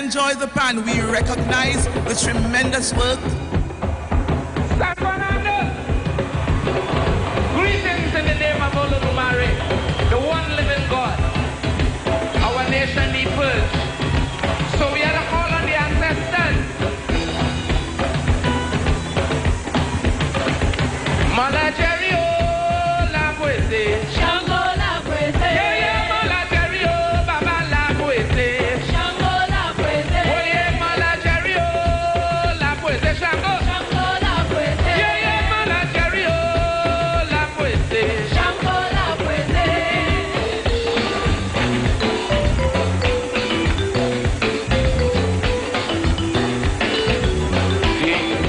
enjoy the pan. We recognize the tremendous work. Greetings in the name of Olodumare, the one living God. Our nation needs purge. So we had a call on the ancestors. Mother Jerry, oh, la poesía. Shango la poesía. Yeah, yeah, Mother Jerry, oh, Baba la poesía. Shango la poesía. Oh, yeah, Mother Jerry, oh, la poesía. Shango. Shango la poesía. Yeah, yeah, Mother Jerry, oh, la poesía. Shango la poesía.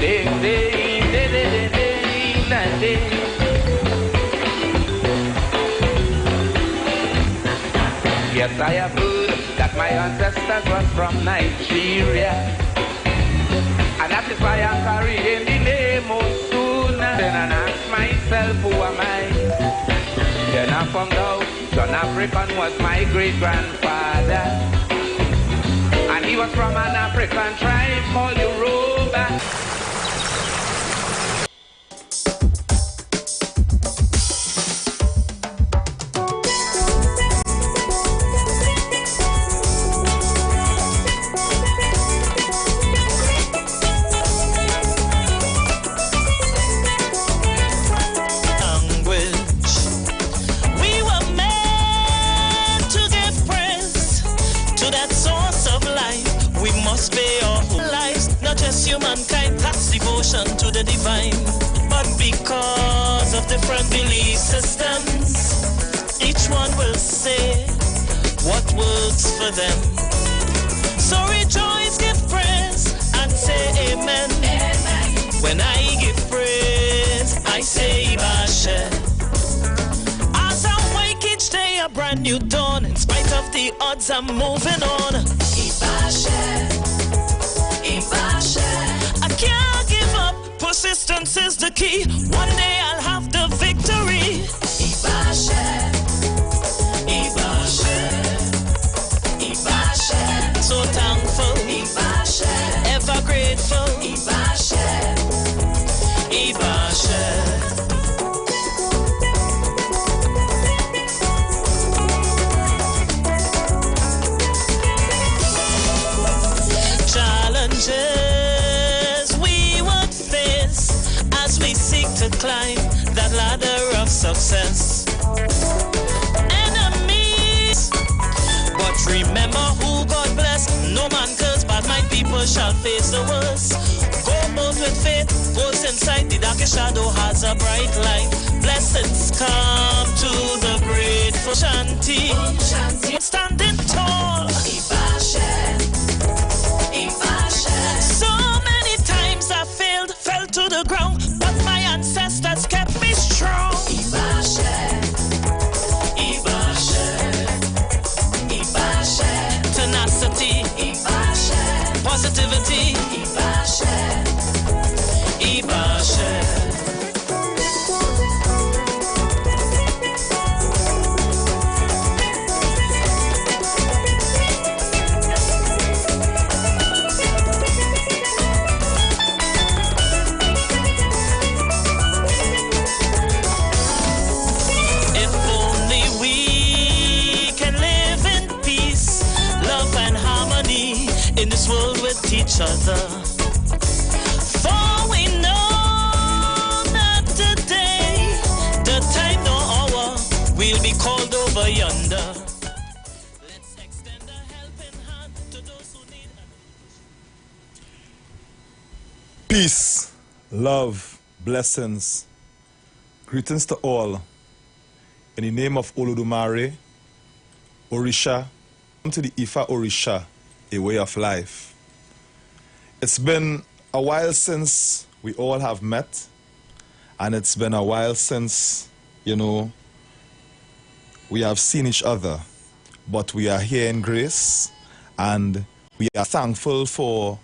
Ding, ding, ding, ding, ding, ding, ding, ding. Yes, I have heard that my ancestors were from Nigeria, and that is why I'm carrying the name Osuna. Then I ask myself, who am I? Then I found out John African was my great-grandfather, and he was from an African tribe called Yoruba. Humankind pass devotion to the divine, but because of different belief systems, each one will say what works for them. So rejoice, give praise, and say amen. Amen. When I give praise, I say Bashe. As I wake each day a brand new dawn, in spite of the odds I'm moving on. Ibashe. I can't give up, persistence is the key. One day I'll have the victory. Ibashe, Ibashe, Ibashe. So thankful, Ibashe. Ever grateful, Ibashe, Ibashe. Challenges we would face as we seek to climb that ladder of success. Enemies, but remember who God bless. No man curse, but my people shall face the worst. Go both with faith, goes inside. The darkest shadow has a bright light. Blessings come to the grateful Shanti. Standing tall. So many times I failed, fell to the ground, but my ancestors kept me strong. Tenacity, positivity, If only we can live in peace, love and harmony in this world with each other. For we know that today, the time nor hour, we'll be called over yonder. Let's extend a helping hand to those who need it. Peace, love, blessings, greetings to all. In the name of Olodumare, Orisha, come to the Ifa Orisha, a way of life. It's been a while since we all have met, and it's been a while since, we have seen each other. But we are here in grace, and we are thankful for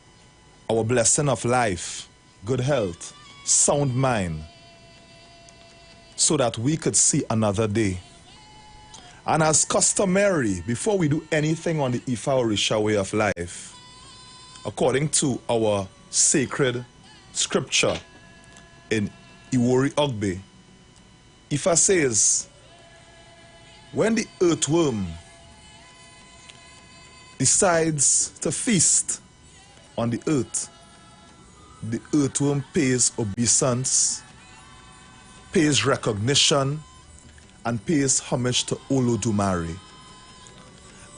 our blessing of life, good health, sound mind, so that we could see another day. And as customary, before we do anything on the Ifa Orisha way of life, according to our sacred scripture in Iwer Ogbe, Ifa says, when the earthworm decides to feast on the earthworm pays obeisance, pays recognition, and pays homage to Olodumare.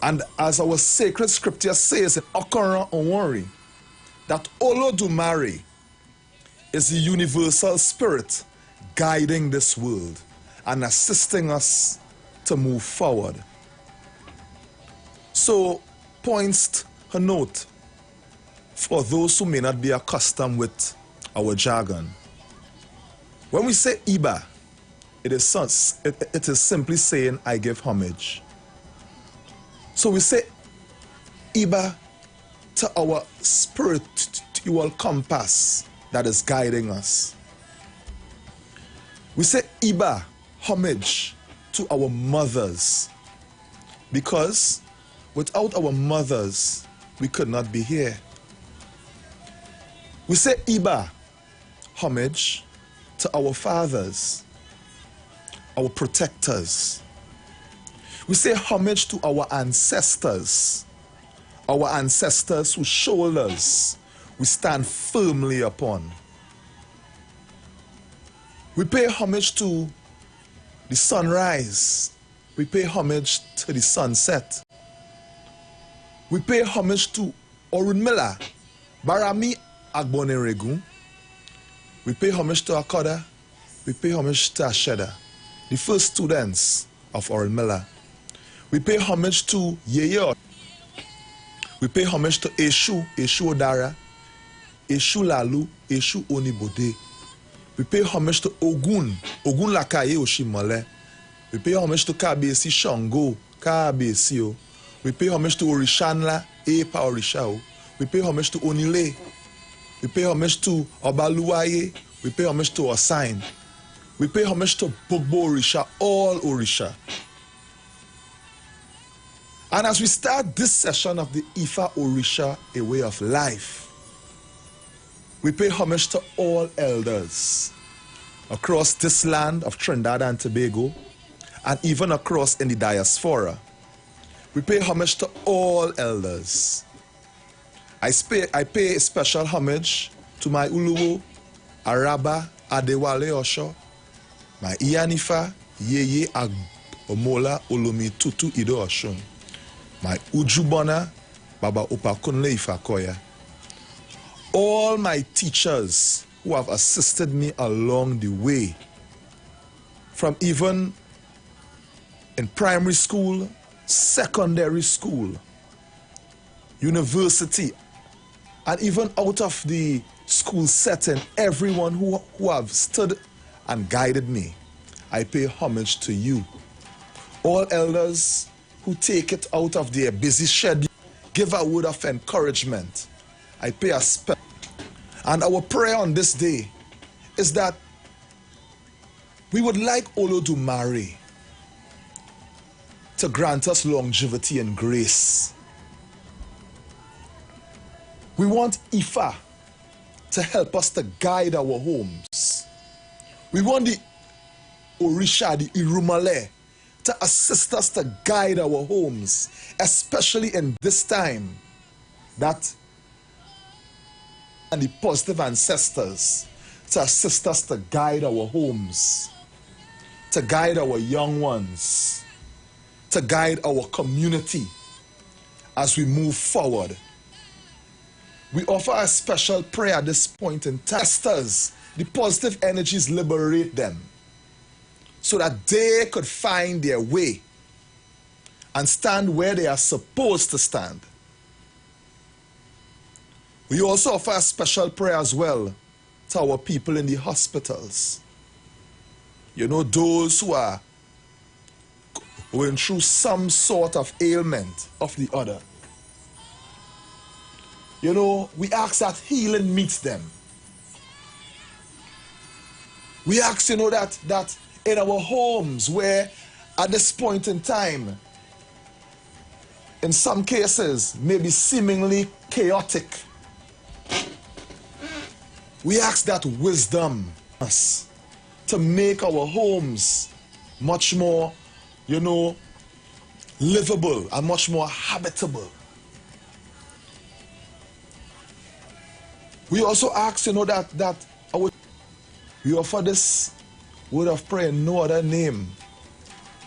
And as our sacred scripture says in Okoran Onwari, that Olodumare is the universal spirit guiding this world and assisting us to move forward. So, points a note for those who may not be accustomed with our jargon. When we say Iba, it is simply saying, I give homage. So we say Iba to our spiritual compass that is guiding us. We say Iba, homage to our mothers, because without our mothers, we could not be here. We say Iba, homage to our fathers, our protectors. We say homage to our ancestors whose shoulders we stand firmly upon. We pay homage to the sunrise. We pay homage to the sunset. We pay homage to Orunmila, Barami Agboneregun. We pay homage to Akoda. We pay homage to Asheda, the first students of Orunmila. We pay homage to Yeye. We pay homage to Eshu Odara, Eshu Lalu, Eshu Onibode. We pay homage to Ogun Lakaye Oshimole. We pay homage to Kabesi Shango, Kabesio. We pay homage to Orishanla, Epa Orishao. We pay homage to Onile. We pay homage to Obaluwaye. We pay homage to Osain. We pay homage to Bogbo Orisha, all Orisha. And as we start this session of the Ifa Orisha, a way of life, we pay homage to all elders across this land of Trinidad and Tobago, and even across in the diaspora. We pay homage to all elders. I pay special homage to my Uluwo, Araba, Adewale Osho, My Ianifa, Yeye Omola Olomi Tutu Ido Oshun. My Ujubona, Baba Opakunle Ifakoya. All my teachers who have assisted me along the way, from even in primary school, secondary school, university, and even out of the school setting, everyone who have stood and guided me, I pay homage to you. All elders who take it out of their busy schedule, give a word of encouragement, I pay a special. And our prayer on this day is that we would like Olodumare to grant us longevity and grace. We want Ifa to help us to guide our homes. We want the Orisha, the Irumale, to assist us to guide our homes, especially in this time that and the positive ancestors to assist us to guide our homes, to guide our young ones, to guide our community as we move forward. We offer a special prayer at this point in time. Ancestors, the positive energies liberate them so that they could find their way and stand where they are supposed to stand. We also offer a special prayer as well to our people in the hospitals. You know, those who are going through some sort of ailment of the other. You know, we ask that healing meets them. We ask, you know, that in our homes where at this point in time, in some cases, maybe seemingly chaotic, we ask that wisdom us to make our homes much more, you know, livable and much more habitable. We also ask, you know, that we offer this word of prayer in no other name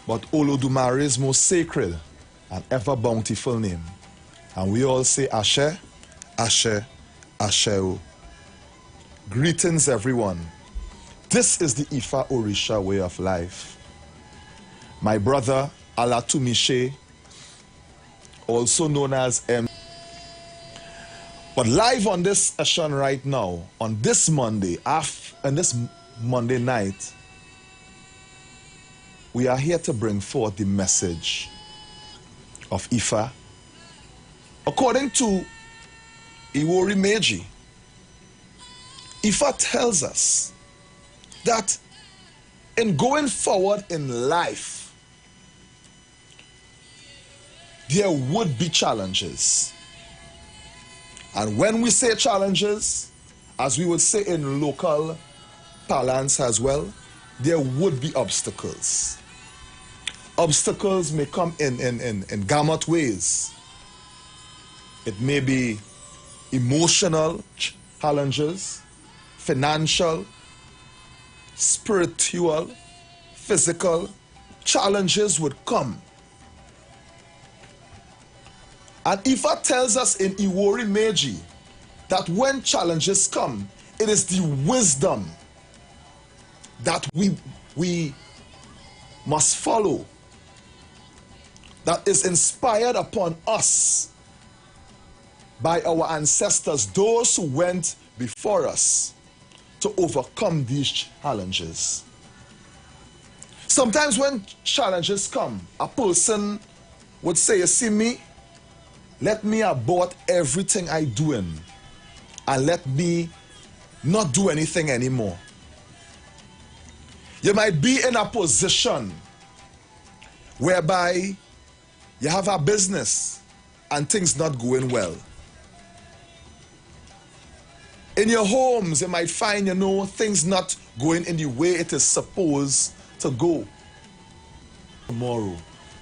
but Olodumare's most sacred and ever bountiful name. And we all say Ashe, Ashe, Asheo. Greetings, everyone. This is the Ifa Orisha way of life. My brother Alatumishe, also known as M. But live on this session right now, on this Monday, and this Monday night, we are here to bring forth the message of Ifa. According to Iwer Meji, Ifa tells us that in going forward in life, there would be challenges. And when we say challenges, as we would say in local parlance as well, there would be obstacles. Obstacles may come in gamut ways. It may be emotional challenges, financial, spiritual, physical challenges would come. And Ifa tells us in Iwer Meji that when challenges come, it is the wisdom that we must follow, that is inspired upon us by our ancestors, those who went before us to overcome these challenges. Sometimes when challenges come, a person would say, you see me, let me abort everything I doing and let me not do anything anymore. You might be in a position whereby you have a business and things not going well. In your homes, you might find, you know, things not going in the way it is supposed to go. Tomorrow.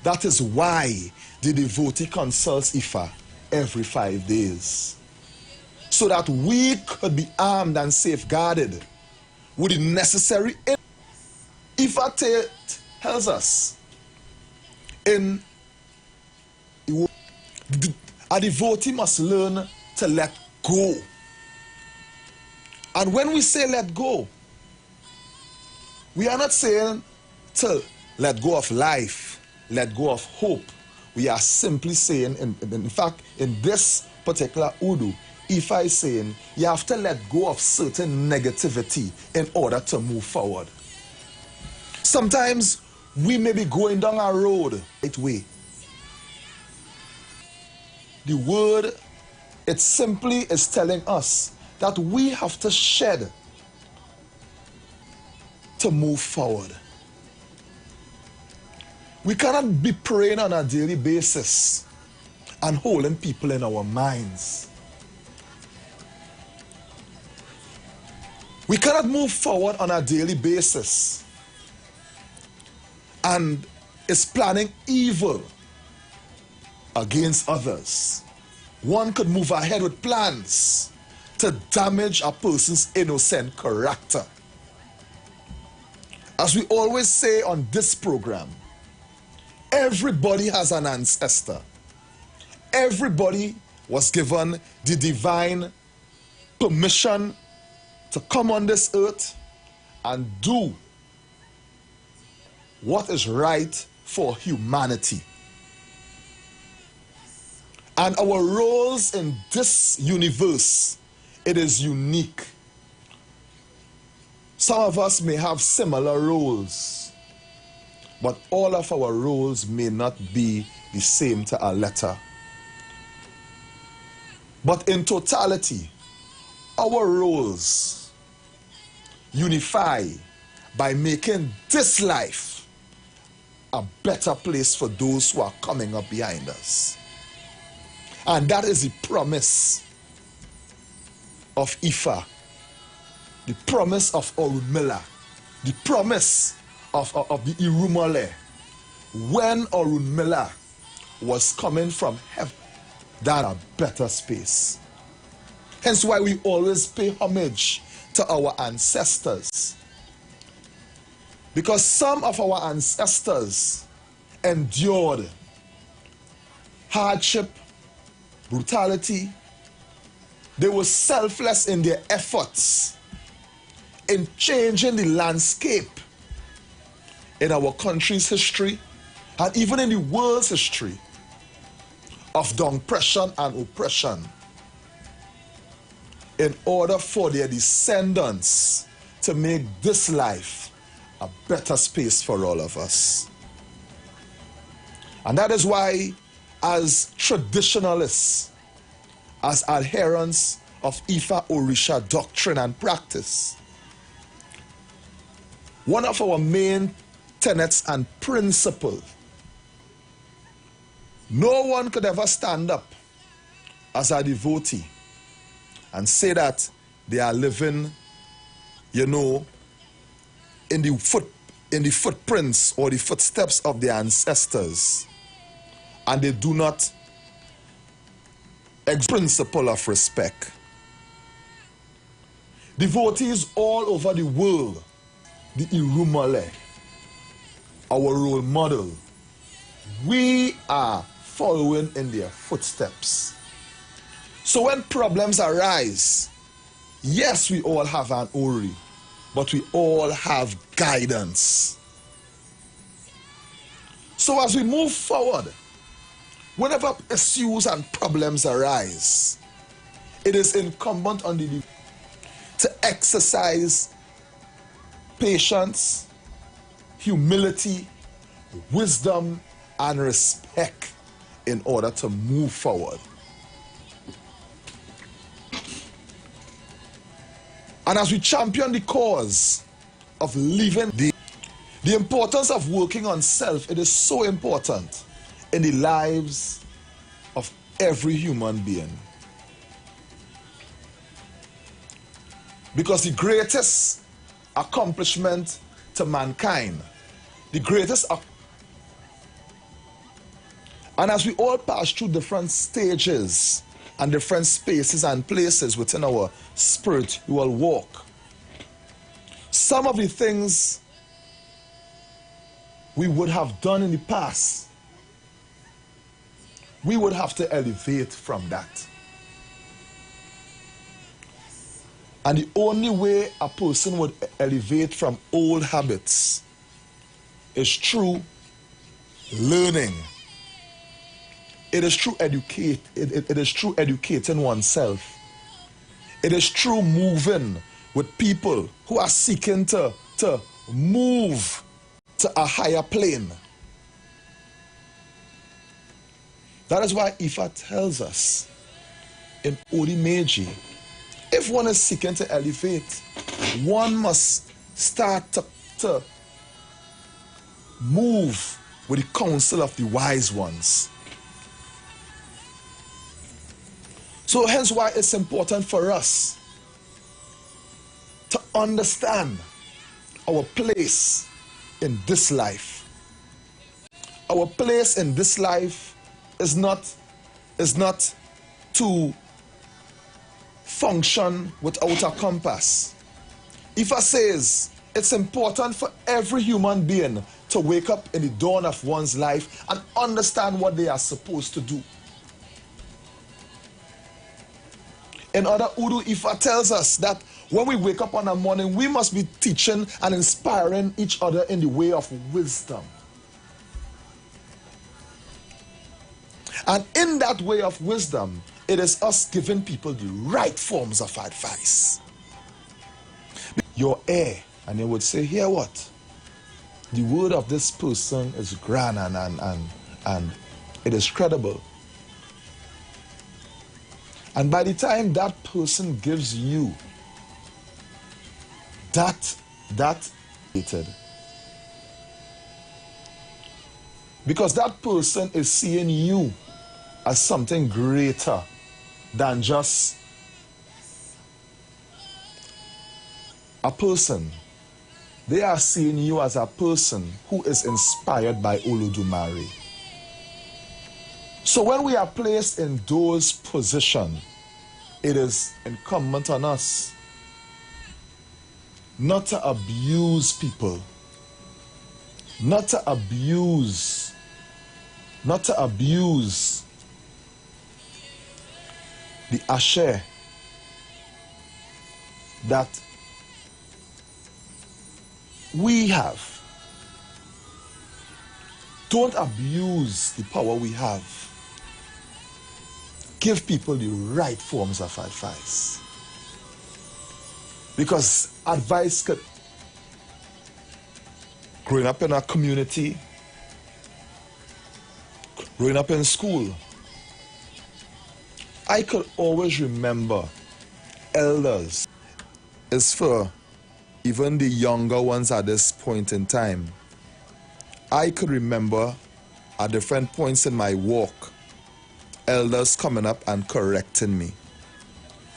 That is why the devotee consults Ifa every 5 days, so that we could be armed and safeguarded with the necessary Ifa tells us in a devotee must learn to let go. And when we say let go, we are not saying to let go of life, let go of hope. We are simply saying, in fact, in this particular Udu, Ifa is saying you have to let go of certain negativity in order to move forward. Sometimes we may be going down a road the right way. The word, it simply is telling us that we have to shed to move forward. We cannot be praying on a daily basis and holding people in our minds. We cannot move forward on a daily basis and is planning evil against others. One could move ahead with plans to damage a person's innocent character. As we always say on this program, everybody has an ancestor. Everybody was given the divine permission to come on this earth and do what is right for humanity. And our roles in this universe, it is unique. Some of us may have similar roles, but all of our roles may not be the same to a letter. But in totality, our roles unify by making this life a better place for those who are coming up behind us. And that is the promise of Ifa, the promise of Orunmila, the promise of the Irumale. When Orunmila was coming from heaven, that a better space. Hence why we always pay homage to our ancestors. Because some of our ancestors endured hardship, brutality. They were selfless in their efforts in changing the landscape in our country's history and even in the world's history of oppression and oppression in order for their descendants to make this life a better space for all of us. And that is why, as traditionalists, as adherents of Ifa Orisha doctrine and practice, one of our main tenets and principles, no one could ever stand up as a devotee and say that they are living, in the footprints or the footsteps of their ancestors, and they do not exercise the principle of respect. Devotees all over the world, the Irumale, our role model, we are following in their footsteps. So when problems arise, yes, we all have an Ori, but we all have guidance. So as we move forward, whenever issues and problems arise, it is incumbent on the to exercise patience, humility, wisdom, and respect in order to move forward. And as we champion the cause of living the importance of working on self, it is so important in the lives of every human being. Because the greatest accomplishment to mankind, and as we all pass through different stages and different spaces and places within our spiritual walk, some of the things we would have done in the past, we would have to elevate from that. And the only way a person would elevate from old habits is through learning. It is through it is through educating oneself. It is through moving with people who are seeking to move to a higher plane. That is why Ifa tells us in Odi Meiji, if one is seeking to elevate, one must start to move with the counsel of the wise ones. So hence why it's important for us to understand our place in this life. Our place in this life is not to function without a compass. Ifa says it's important for every human being to wake up in the dawn of one's life and understand what they are supposed to do. In other Udu, Ifa tells us that when we wake up on a morning, we must be teaching and inspiring each other in the way of wisdom. And in that way of wisdom, it is us giving people the right forms of advice. Your heir, and they would say, hear what? The word of this person is grand and it is credible. And by the time that person gives you that because that person is seeing you as something greater than just a person. They are seeing you as a person who is inspired by Olodumare. So when we are placed in those positions, it is incumbent on us not to abuse people, not to abuse the ashe that we have. Don't abuse the power we have. Give people the right forms of advice. Because advice could, growing up in a community, growing up in school, I could always remember elders. As for even the younger ones at this point in time, I could remember at different points in my walk, elders coming up and correcting me.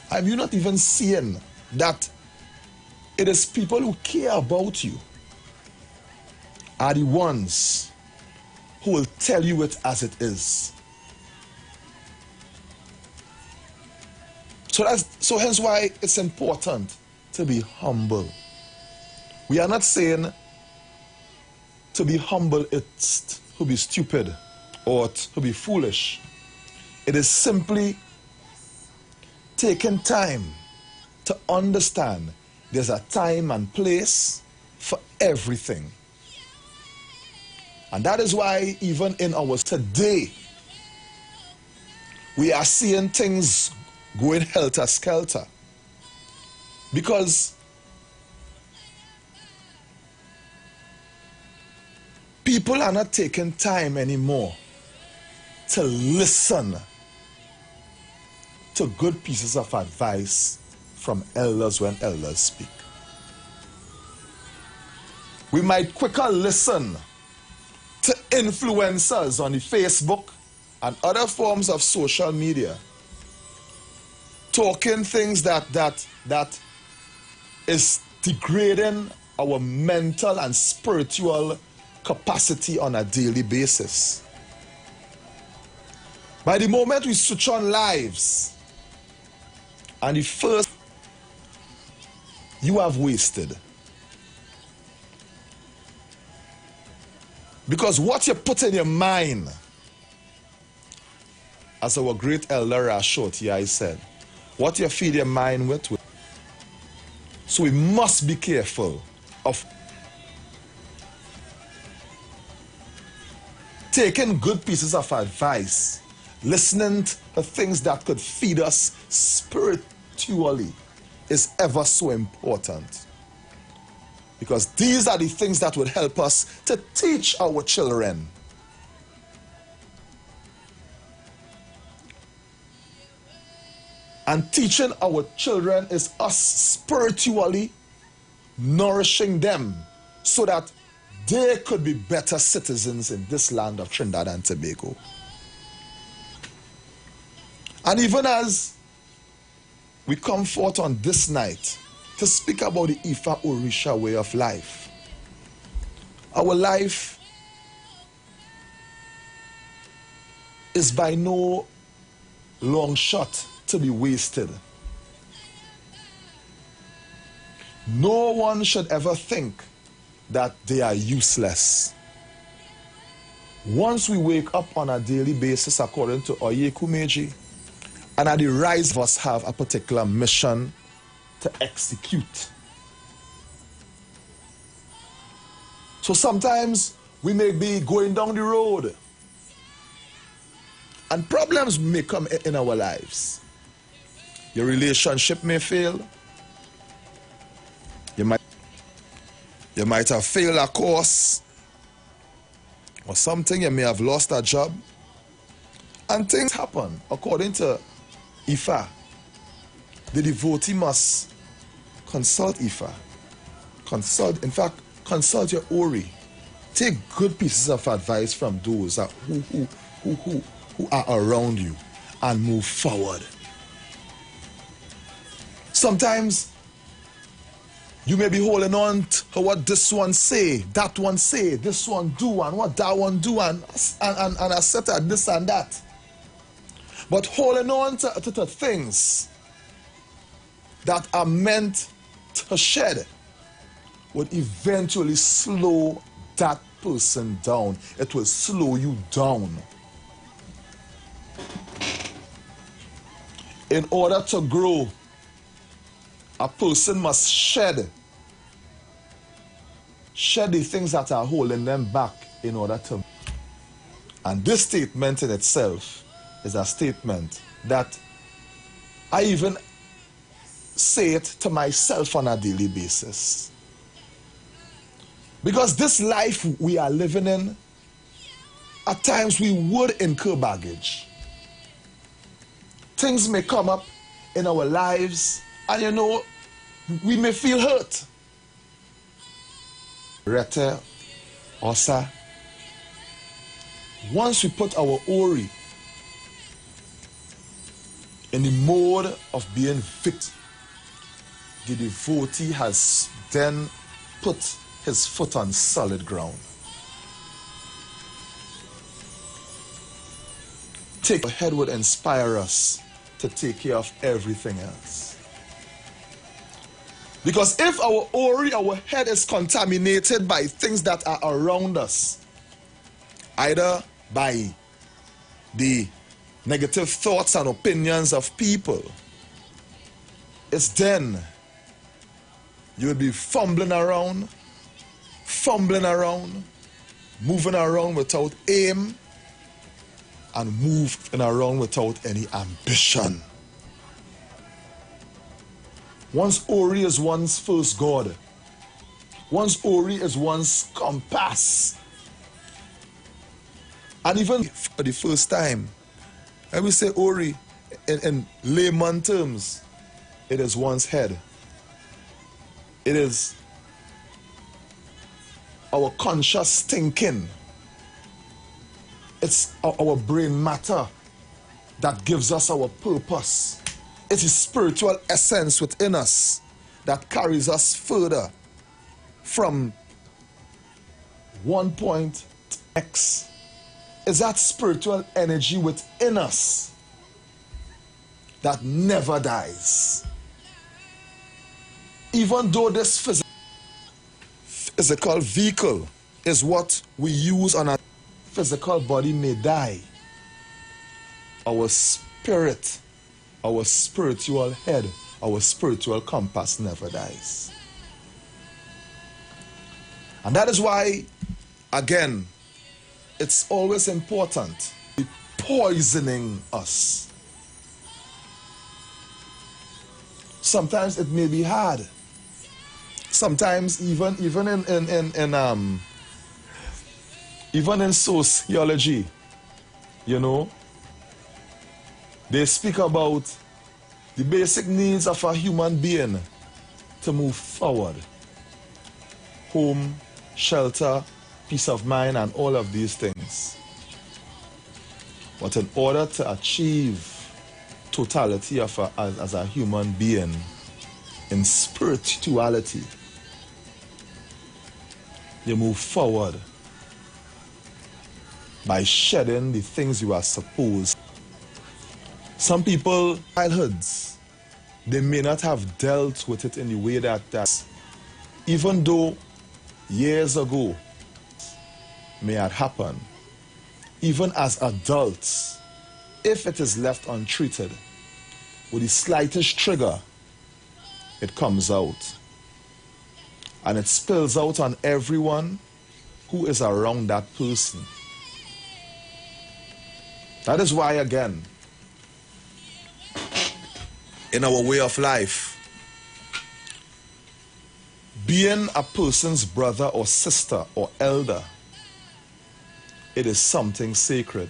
Have you not even seen that it is people who care about you are the ones who will tell you it as it is? So hence why it's important to be humble. We are not saying to be humble it's to be stupid or to be foolish. It is simply taking time to understand there's a time and place for everything. And that is why even in our today, we are seeing things going helter-skelter. Because people are not taking time anymore to listen to good pieces of advice from elders when elders speak. We might quicker listen to influencers on the Facebook and other forms of social media talking things that is degrading our mental and spiritual capacity on a daily basis. By the moment we switch on lives, and the first you have wasted. Because what you put in your mind, as our great elder Rashot here I said, what you feed your mind with. So we must be careful of taking good pieces of advice, listening to things that could feed us spiritually is ever so important. Because these are the things that would help us to teach our children. And teaching our children is us spiritually nourishing them so that they could be better citizens in this land of Trinidad and Tobago. And even as we come forth on this night to speak about the Ifa Orisha way of life, our life is by no long shot to be wasted. No one should ever think that they are useless. Once we wake up on a daily basis, according to Oyeku Meiji, and at the rise of us have a particular mission to execute. So sometimes we may be going down the road and problems may come in our lives. Your relationship may fail. You might have failed a course or something. You may have lost a job. And things happen. According to Ifa, the devotee must consult Ifa. Consult your Ori. Take good pieces of advice from those who are around you and move forward. Sometimes you may be holding on to what this one say, that one say, this one do, and what that one do, and etc. this and that. But holding on to things that are meant to shed would eventually slow that person down. It will slow you down. In order to grow, a person must shed the things that are holding them back in order to. And this statement in itself is a statement that I even say it to myself on a daily basis. Because this life we are living in, at times we would incur baggage. Things may come up in our lives and we may feel hurt. Rete, Osa, once we put our Ori in the mode of being fit, the devotee has then put his foot on solid ground. Our head would inspire us to take care of everything else. Because if our Ori, our head is contaminated by things that are around us, either by the negative thoughts and opinions of people, it's then you will be fumbling around, moving around without aim, and moving around without any ambition. One's Ori is one's first God. One's Ori is one's compass. And even for the first time, I will say Ori, in layman terms, it is one's head. It is our conscious thinking. It's our brain matter that gives us our purpose. It is spiritual essence within us that carries us further from one point to next. It's that spiritual energy within us that never dies. Even though this physical vehicle is what we use on our physical body may die. Our spirit, our spiritual head, our spiritual compass never dies. And that is why, again, it's always important to be poisoning us. Sometimes it may be hard. Sometimes even in sociology, you know, they speak about the basic needs of a human being to move forward. Home, shelter, peace of mind, and all of these things. But in order to achieve totality of as a human being in spirituality, you move forward by shedding the things you are supposed. Some people, childhoods, they may not have dealt with it in the way that even though years ago may have happened, even as adults, if it is left untreated, with the slightest trigger, it comes out. And it spills out on everyone who is around that person. That is why, again, in our way of life, being a person's brother or sister or elder, it is something sacred.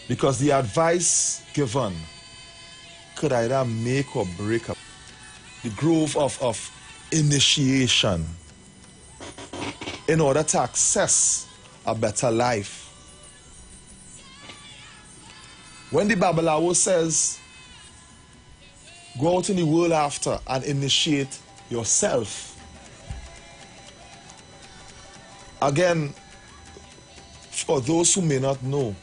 Because the advice given could either make or break up the grove of initiation in order to access a better life. When the Babalawo says, go out in the world after and initiate yourself. Again, for those who may not know,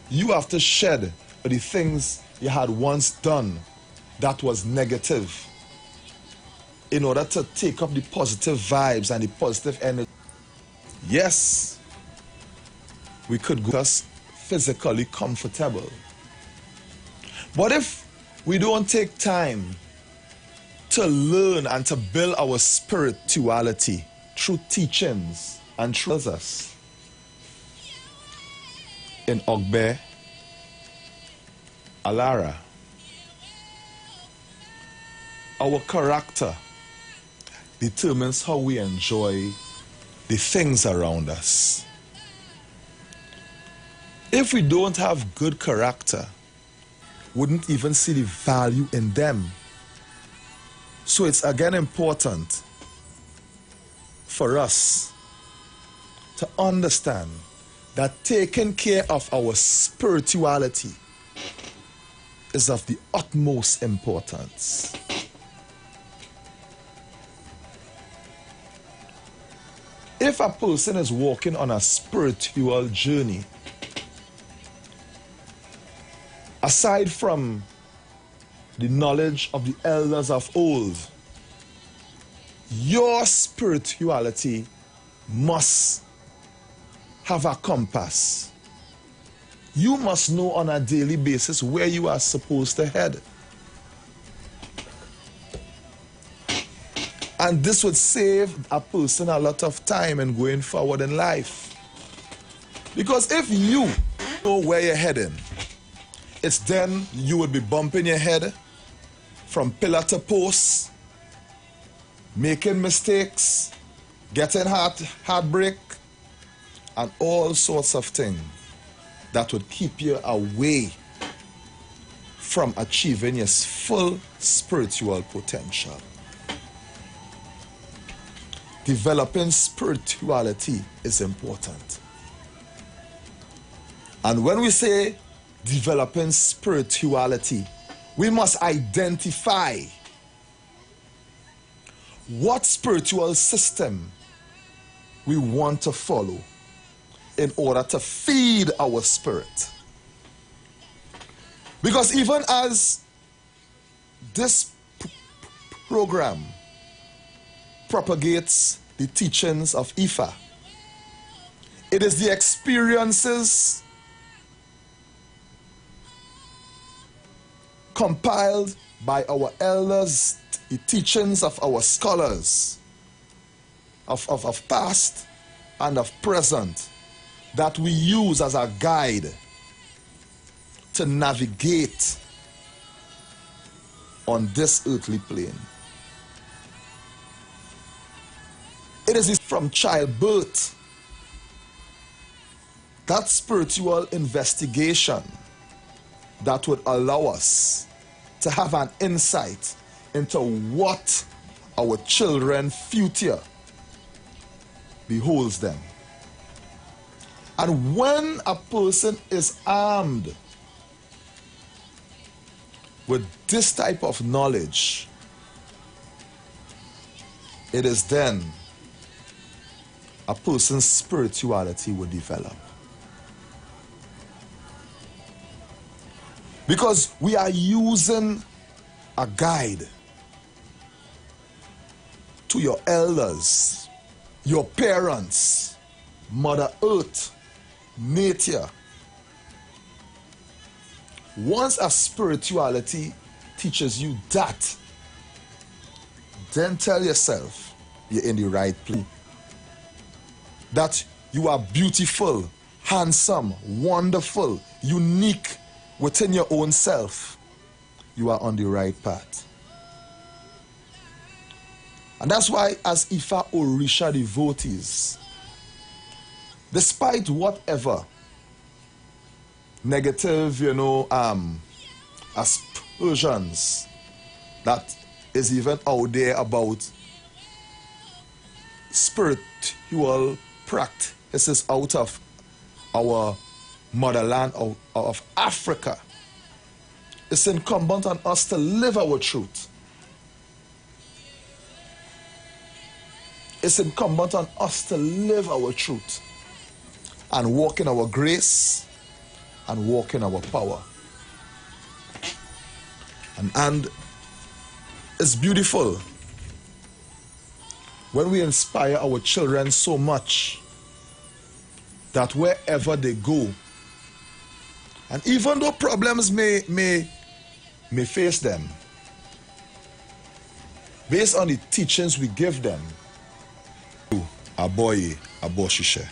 you have to shed the things you had once done that was negative in order to take up the positive vibes and the positive energy. Yes, we could go physically comfortable. But if we don't take time to learn and to build our spirituality through teachings and through us in Ogbe, Alara, our character determines how we enjoy the things around us. If we don't have good character, wouldn't even see the value in them. So it's again important for us to understand that taking care of our spirituality is of the utmost importance. If a person is walking on a spiritual journey, aside from the knowledge of the elders of old, your spirituality must have a compass. You must know on a daily basis where you are supposed to head. And this would save a person a lot of time in going forward in life. Because if you know where you're heading, it's then you would be bumping your head from pillar to post, making mistakes, getting heartbreak, and all sorts of things that would keep you away from achieving your full spiritual potential. Developing spirituality is important. And when we say developing spirituality, we must identify what spiritual system we want to follow in order to feed our spirit. Because even as this program propagates the teachings of Ifa. It is the experiences compiled by our elders, the teachings of our scholars of past and of present, that we use as a guide to navigate on this earthly plane. It is from childbirth, that spiritual investigation that would allow us to have an insight into what our children's future beholds them. And when a person is armed with this type of knowledge, it is then a person's spirituality will develop. Because we are using a guide to your elders, your parents, Mother Earth, nature. Once a spirituality teaches you that, then tell yourself you're in the right place. That you are beautiful, handsome, wonderful, unique within your own self. You are on the right path. And that's why, as Ifa Orisha devotees, despite whatever negative, aspersions that is even out there about spiritual practices out of our motherland of Africa, it's incumbent on us to live our truth. It's incumbent on us to live our truth and walk in our grace and walk in our power. And it's beautiful when we inspire our children so much that wherever they go, and even though problems may face them, based on the teachings we give them, Aboye, Aboshishe.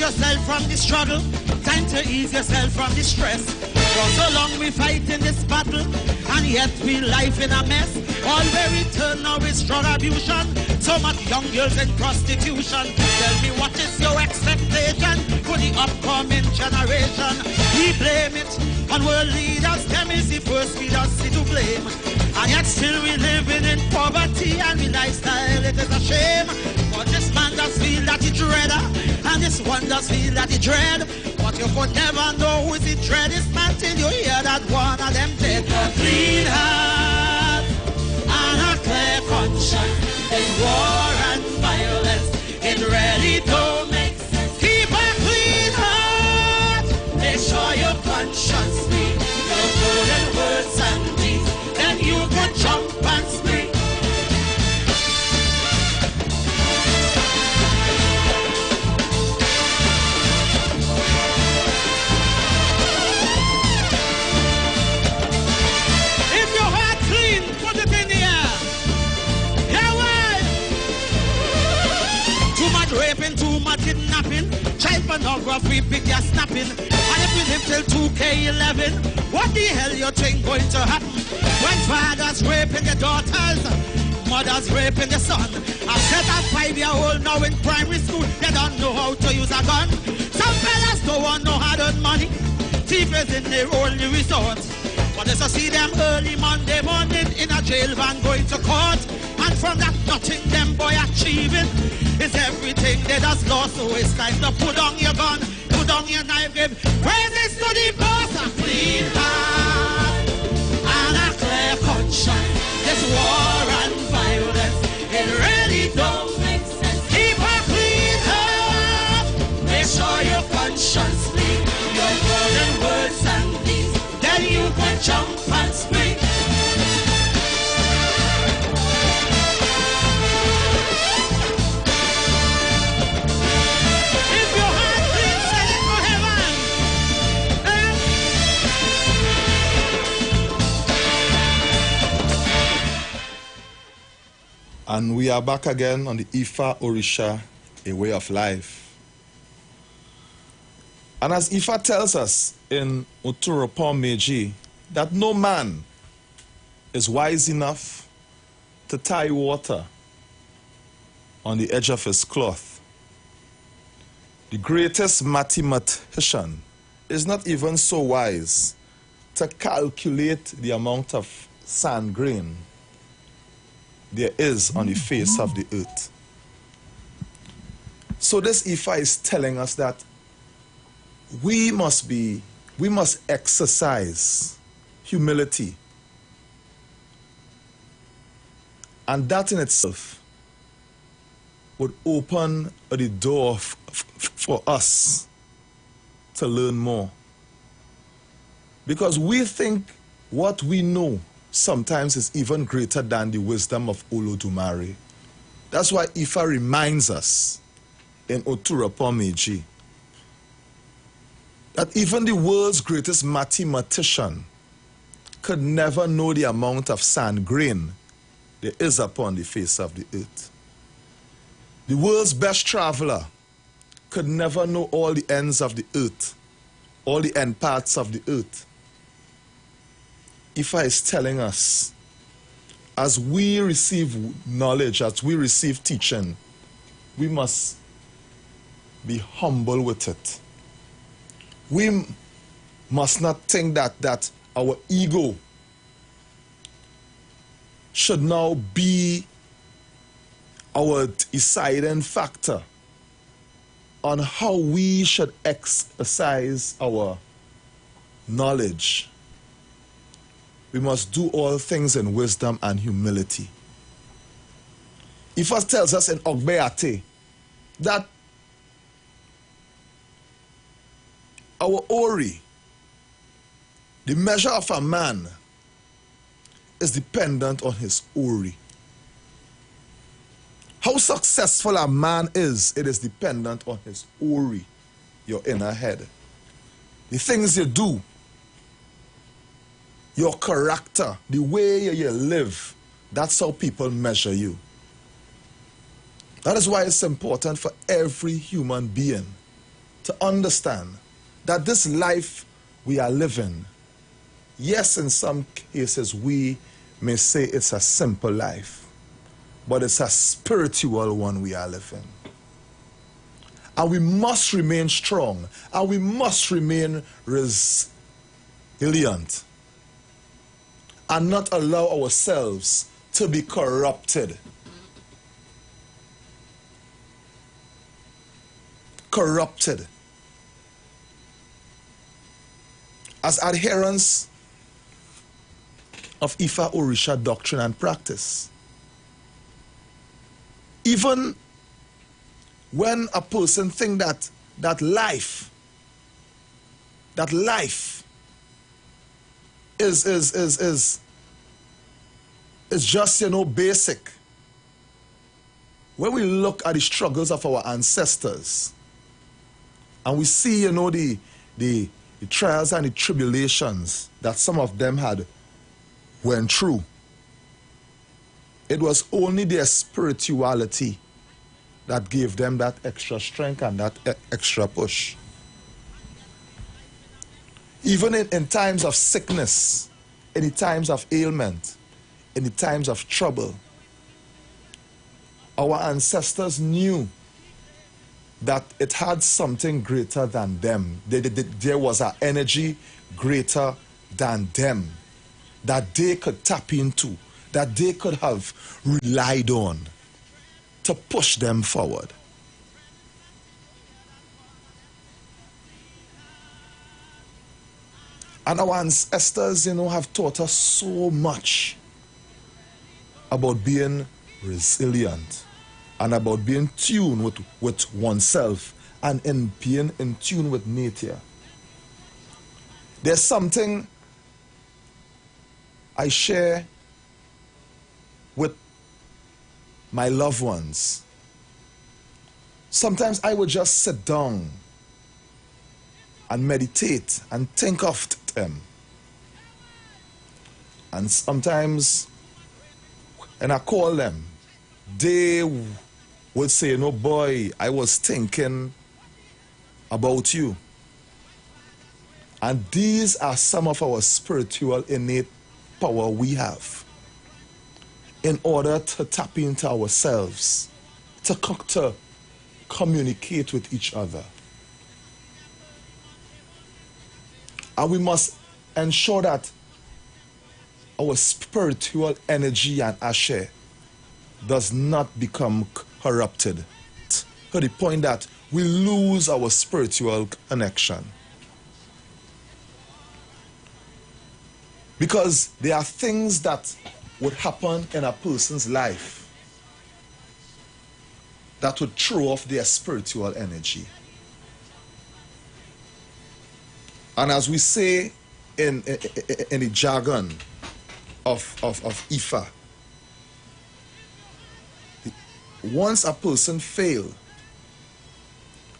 yourself from the struggle. Time to ease yourself from the stress. For so long we fight in this battle, and yet we life in a mess. All where we turn now is drug abuse. So much young girls in prostitution. Tell me, what is your expectation for the upcoming generation? We blame it on world leaders. Them is the first leaders to blame. And yet still we living in poverty, and the lifestyle, it is a shame. But this man does feel that he dread, and this one does feel that he dread. But you could never know who is the dreadest man till you hear that one of them dead. A clean heart and a clear conscience. In war and violence, it really don't make sense. Keep a clean heart. Make sure your conscience free. Your golden words and deeds, then you can jump and spree. If your heart clean, put it in the air. Yeah, why? Too much raping, too much kidnapping, child pornography, big gas snapping. And if we live till 2K11, what the hell you think going to happen? When fathers raping their daughters, mothers raping their son. I set a 5-year-old now in primary school, they don't know how to use a gun. Some fellas don't want no hard-earned money. Thief is in their only resort. But as I see them early Monday morning in a jail van going to court, and from that nothing them boy achieving is everything they just lost. So it's time to put on your gun, put on your knife, give praises to the boss. A clean heart and a clear conscience. This war and violence, it really don't make sense. Keep a clean heart. Make sure your conscience clean. Your golden words and deeds, then you can jump and spring. If your heart clean, send it to heaven. And we are back again on the Ifa Orisha, a way of life. And as Ifa tells us in Uturopon Meji, that no man is wise enough to tie water on the edge of his cloth. The greatest mathematician is not even so wise to calculate the amount of sand grain there is on the face of the earth. So this Ifa is telling us that we must exercise humility. And that in itself would open the door for us to learn more. Because we think what we know sometimes is even greater than the wisdom of Olodumare. That's why Ifa reminds us in Oturapon Meji that even the world's greatest mathematician could never know the amount of sand grain there is upon the face of the earth. The world's best traveler could never know all the ends of the earth, all the end parts of the earth. Ifa is telling us, as we receive knowledge, as we receive teaching, we must be humble with it. We must not think that our ego should now be our deciding factor on how we should exercise our knowledge. We must do all things in wisdom and humility. He first tells us in Ogbeate that our Ori, the measure of a man, is dependent on his Ori. How successful a man is, it is dependent on his Ori, your inner head. The things you do, your character, the way you live, that's how people measure you. That is why it's important for every human being to understand that this life we are living, yes, in some cases we may say it's a simple life, but it's a spiritual one we are living. And we must remain strong, and we must remain resilient, and not allow ourselves to be corrupted. Corrupted. As adherents of Ifa Orisha doctrine and practice, even when a person think that life is just, you know, basic. When we look at the struggles of our ancestors and we see, you know, the trials and the tribulations that some of them had went through, it was only their spirituality that gave them that extra strength and that extra push. Even in times of sickness, in the times of ailment, in the times of trouble, our ancestors knew that it had something greater than them. There was an energy greater than them that they could tap into, that they could have relied on to push them forward. And our ancestors, you know, have taught us so much about being resilient and about being tuned with oneself and in being in tune with nature. There's something I share with my loved ones. Sometimes I would just sit down and meditate and think of them. And sometimes, and I call them, they would say, you know, boy, I was thinking about you. And these are some of our spiritual innate power we have in order to tap into ourselves, to communicate with each other. And we must ensure that our spiritual energy and ashe does not become corrupted to the point that we lose our spiritual connection. Because there are things that would happen in a person's life that would throw off their spiritual energy. And as we say in the jargon of Ifa, once a person fails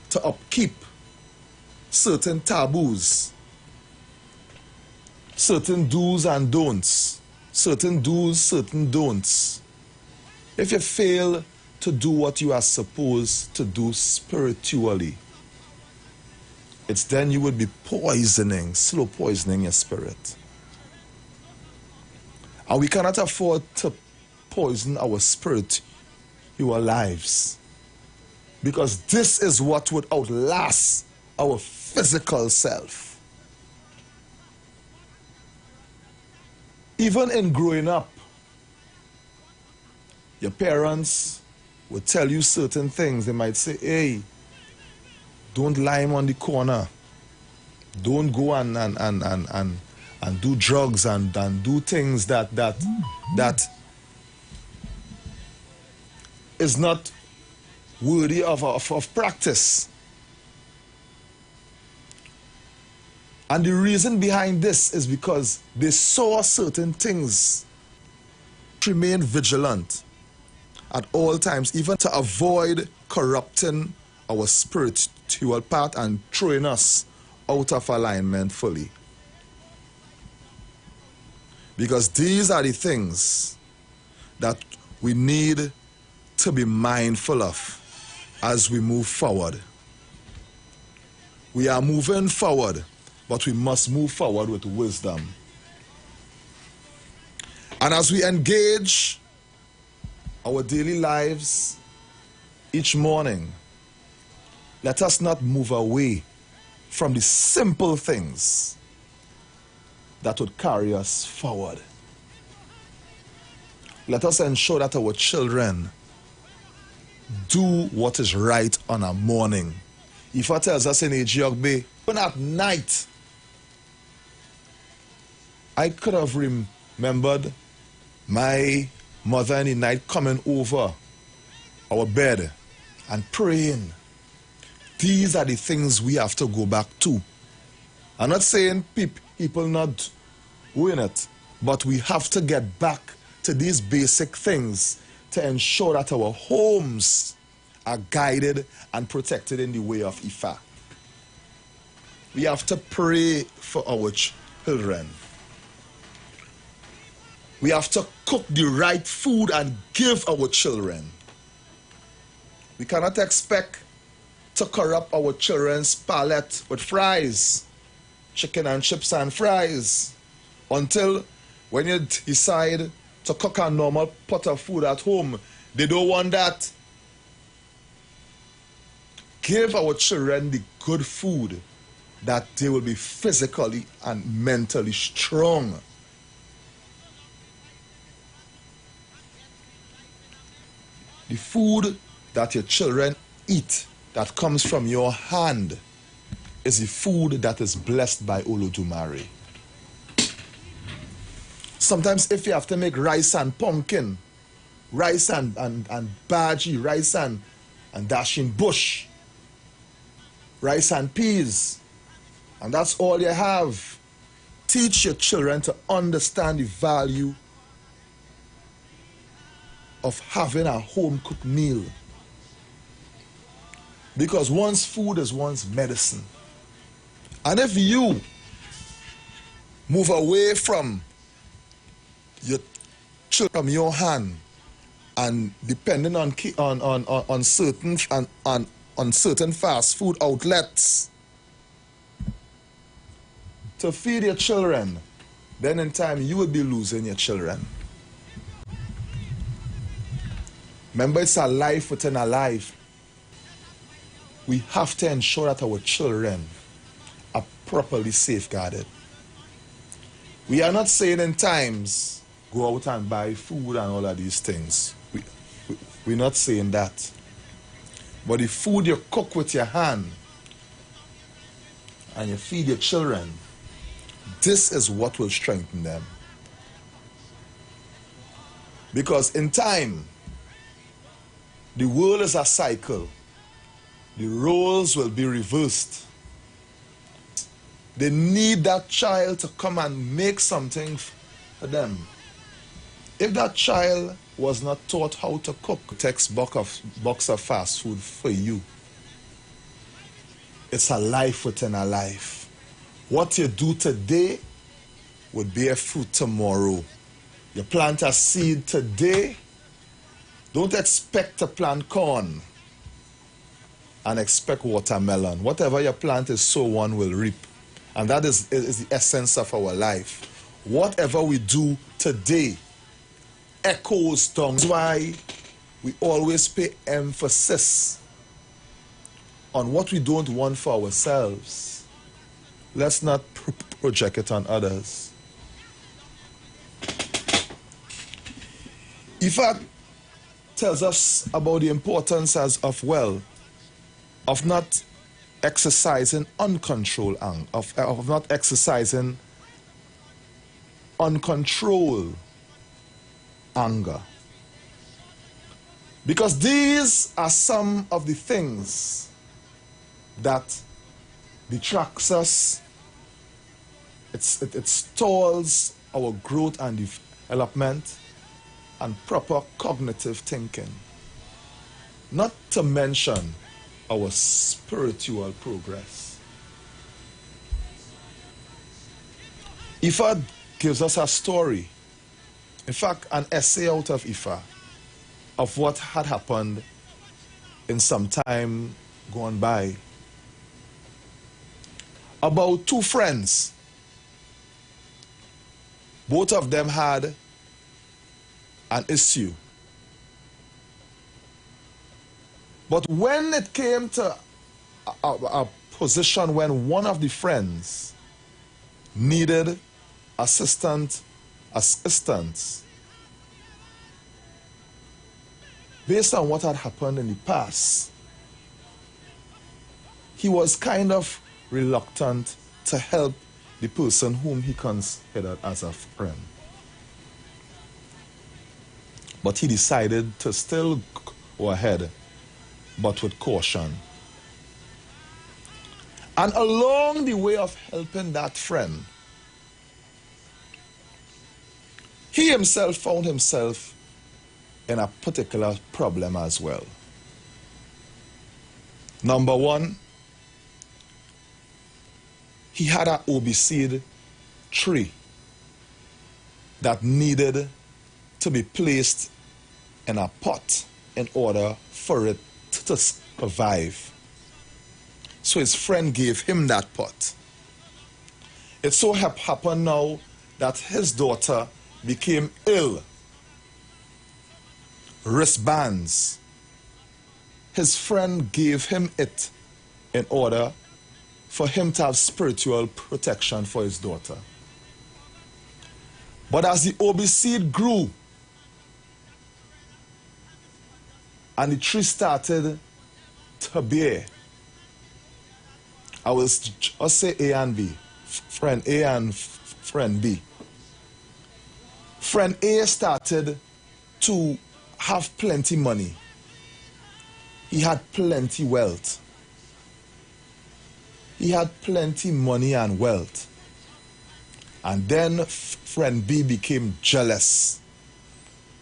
to upkeep certain taboos, certain do's and don'ts, certain do's, certain don'ts, if you fail to do what you are supposed to do spiritually, it's then you would be slow poisoning your spirit. And we cannot afford to poison our spirit, our lives, because this is what would outlast our physical self. Even in growing up, your parents would tell you certain things. They might say, hey, don't lime on the corner. Don't go and do drugs and do things that is not worthy of practice. And the reason behind this is because they saw certain things. Remain vigilant at all times, even to avoid corrupting our spiritual path and throwing us out of alignment fully. Because these are the things that we need to be mindful of as we move forward. We are moving forward, but we must move forward with wisdom. And as we engage our daily lives each morning, let us not move away from the simple things that would carry us forward. Let us ensure that our children do what is right on a morning. Ifa tells us in Ejiogbe, even at night, I could have remembered my mother in the night coming over our bed and praying. These are the things we have to go back to. I'm not saying people not doing it, but we have to get back to these basic things to ensure that our homes are guided and protected in the way of Ifa. We have to pray for our children. We have to cook the right food and give our children. We cannot expect to corrupt our children's palate with fries, chicken and chips and fries, until when you decide to cook a normal pot of food at home, they don't want that. Give our children the good food that they will be physically and mentally strong. The food that your children eat that comes from your hand is the food that is blessed by Olodumare. Sometimes if you have to make rice and pumpkin, rice and bhaji, rice and dashing bush, rice and peas, and that's all you have, teach your children to understand the value of having a home-cooked meal. Because one's food is one's medicine. And if you move away from your children, from your hand, and depending on certain fast food outlets to feed your children, then in time you will be losing your children. Remember, it's a life within a life. We have to ensure that our children are properly safeguarded. We are not saying in times, go out and buy food and all of these things. We're not saying that. But the food you cook with your hand and you feed your children, this is what will strengthen them. Because in time, the world is a cycle. The roles will be reversed. They need that child to come and make something for them. If that child was not taught how to cook, takes box of fast food for you. It's a life within a life. What you do today would bear fruit tomorrow. You plant a seed today, don't expect to plant corn and expect watermelon. Whatever you plant is so one will reap. And that is the essence of our life. Whatever we do today echoes down. That's why we always pay emphasis on what we don't want for ourselves. Let's not project it on others. Ifa tells us about the importance of not exercising uncontrolled anger, of not exercising uncontrolled anger. Because these are some of the things that detracts us. It stalls our growth and development and proper cognitive thinking. Not to mention our spiritual progress. Ifa gives us a story, in fact, an essay out of Ifa, of what had happened in some time gone by. about two friends. Both of them had an issue. But when it came to a position when one of the friends needed assistance, based on what had happened in the past, he was kind of reluctant to help the person whom he considered as a friend. But he decided to still go ahead, but with caution. And along the way of helping that friend, he himself found himself in a particular problem as well. Number one, he had an OB tree that needed to be placed in a pot in order for it to survive. So his friend gave him that pot. It so happened now that his daughter became ill. Wristbands. His friend gave him it in order for him to have spiritual protection for his daughter. But as the OB seed grew and the tree started to bear, I will just say A and B, friend A and friend B. Friend A started to have plenty money. He had plenty wealth. He had plenty money and wealth. And then friend B became jealous.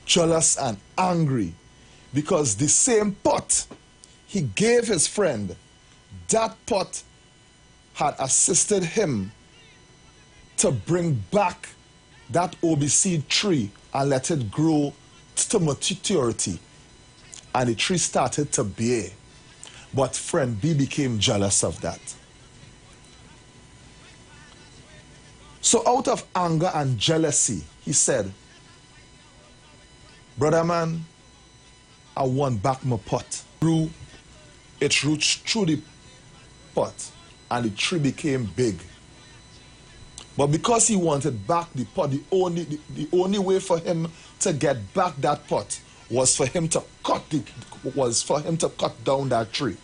Jealous and angry because the same pot he gave his friend, that pot had assisted him to bring back that OB seed tree and let it grow to maturity. And the tree started to bear. But friend B became jealous of that. So out of anger and jealousy, he said, brother man, I want back my pot. It roots through the pot and the tree became big. But because he wanted back the pot, the only way for him to get back that pot was for him to cut down that tree.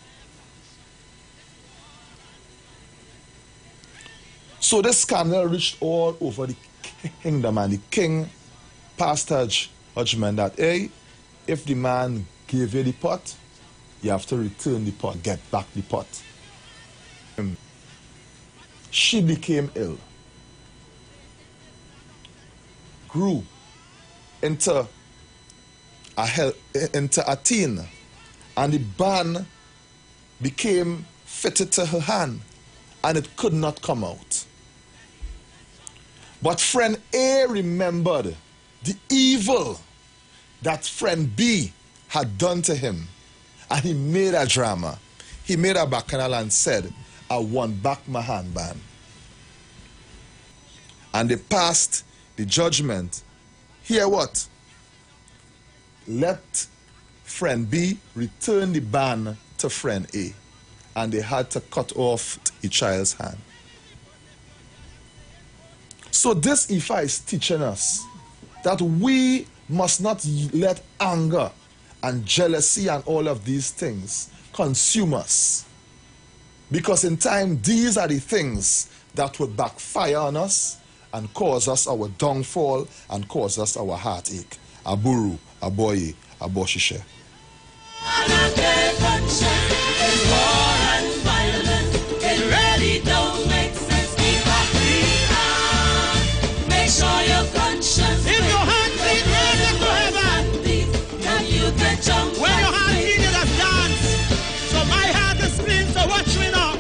So this scandal reached all over the kingdom, and the king passed a judgment that, hey, if the man gave you the pot, you have to return the pot, get back the pot. She became ill, grew into a teen, and the band became fitted to her hand, and it could not come out. But friend A remembered the evil that friend B had done to him, and he made a drama. He made a bacchanal and said, I want back my handband. And they passed the judgment. Hear what? Let friend B return the band to friend A. And they had to cut off the child's hand. So this Ifa is teaching us that we must not let anger and jealousy and all of these things consume us. Because in time, these are the things that will backfire on us and cause us our downfall and cause us our heartache. Aburu, aboye, aboshishe. If your heart beat, raise it to heaven. When your heart beat, it has danced. So my heart is clean, so watch me now.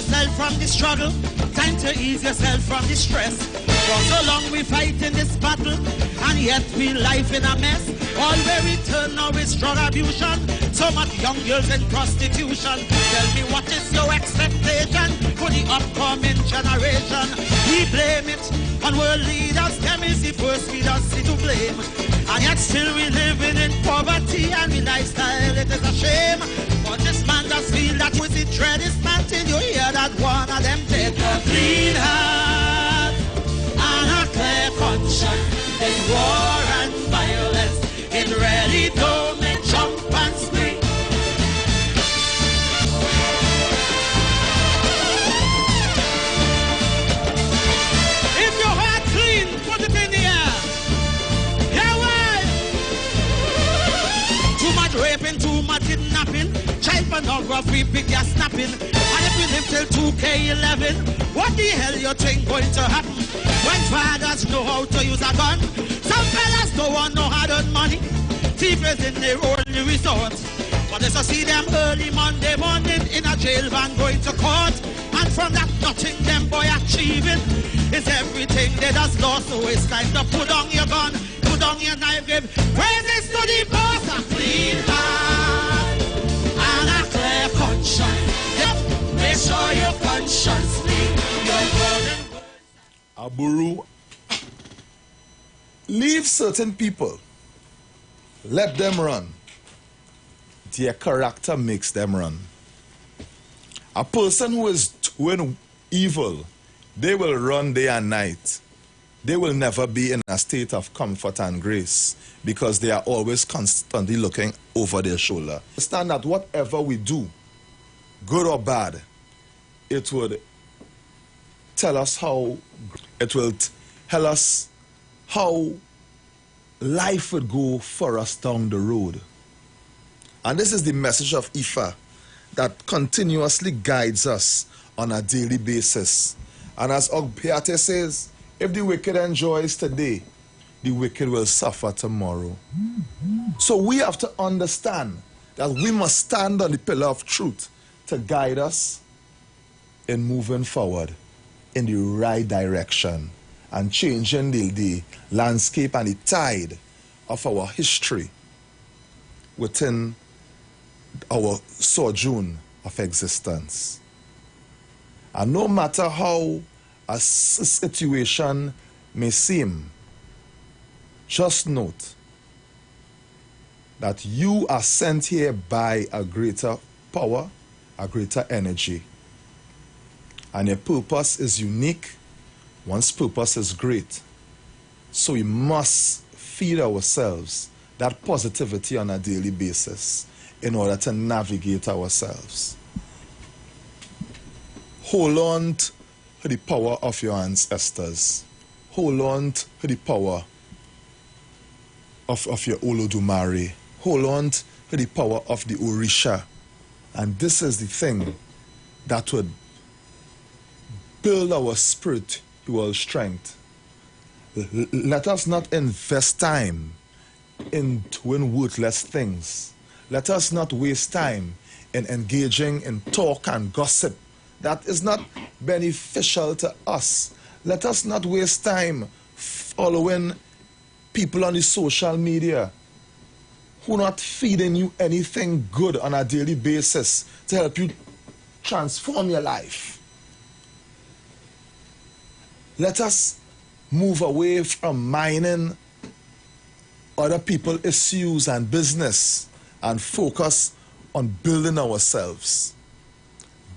yourself from the struggle. Time to ease yourself from the stress. For so long we fight in this battle, and yet we life in a mess. All where we turn now is drug abuse. So much young girls in prostitution. Tell me, what is your expectation for the upcoming generation? We blame it on world leaders. Them is the first leaders to blame. And yet still we living in poverty, and we lifestyle, it is a shame. But this man does feel that with the dread is man till you hear that one of them take a clean heart and a clear conscience. This war and violence, it really don't make jump and spring. If your heart clean, put it in the air. Yeah, why? Too much raping, too much kidnapping, child pornography, big ass snapping. And if we live till 2K11, what the hell you think going to happen? When fathers know how to use a gun, some fellas don't want no hard-earned money. Thief is in their only resort. But as I see them early Monday morning in a jail van going to court, and from that nothing them boy achieving is everything they just lost. So it's time to put on your gun, put on your knife, give praises to the boss. A clean heart and a clear conscience. Yep, make sure your conscience clean. Your burden. Aburu, leave certain people, let them run. Their character makes them run. A person who is doing evil, they will run day and night. They will never be in a state of comfort and grace because they are always constantly looking over their shoulder. Understand that whatever we do, good or bad, it would tell us how, it will tell us how life would go for us down the road. And this is the message of Ifa that continuously guides us on a daily basis. And as Ogpiate says, if the wicked enjoys today, the wicked will suffer tomorrow. So we have to understand that we must stand on the pillar of truth to guide us in moving forward in the right direction and changing the landscape and the tide of our history within our sojourn of existence. And no matter how a situation may seem, just note that you are sent here by a greater power, a greater energy. And your purpose is unique. One's purpose is great. So we must feed ourselves that positivity on a daily basis in order to navigate ourselves. Hold on to the power of your ancestors. Hold on to the power of your Olodumare. Hold on to the power of the Orisha. And this is the thing that would build our spiritual strength. Let us not invest time in doing worthless things. Let us not waste time in engaging in talk and gossip that is not beneficial to us. Let us not waste time following people on the social media who are not feeding you anything good on a daily basis to help you transform your life. Let us move away from mining other people's issues and business and focus on building ourselves,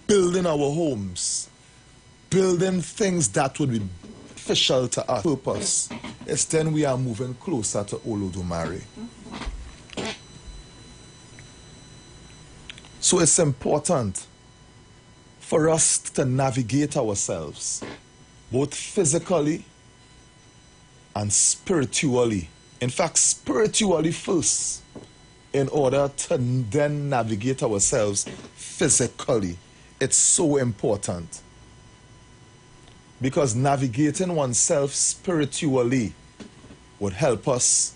building our homes, building things that would be beneficial to us. Purpose is then we are moving closer to Olodumare. So it's important for us to navigate ourselves, both physically and spiritually. In fact, spiritually first, in order to then navigate ourselves physically. It's so important. Because navigating oneself spiritually would help us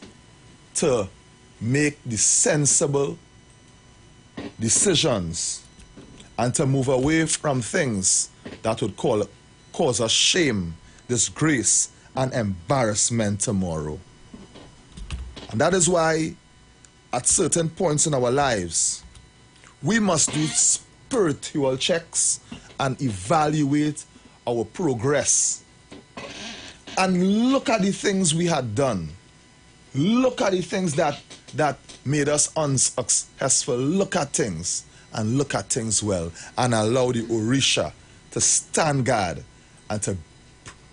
to make the sensible decisions and to move away from things that would cause us shame, disgrace, and embarrassment tomorrow. And that is why, at certain points in our lives, we must do spiritual checks and evaluate our progress. And look at the things we had done. Look at the things that made us unsuccessful. Look at things and look at things well, and allow the Orisha to stand guard and to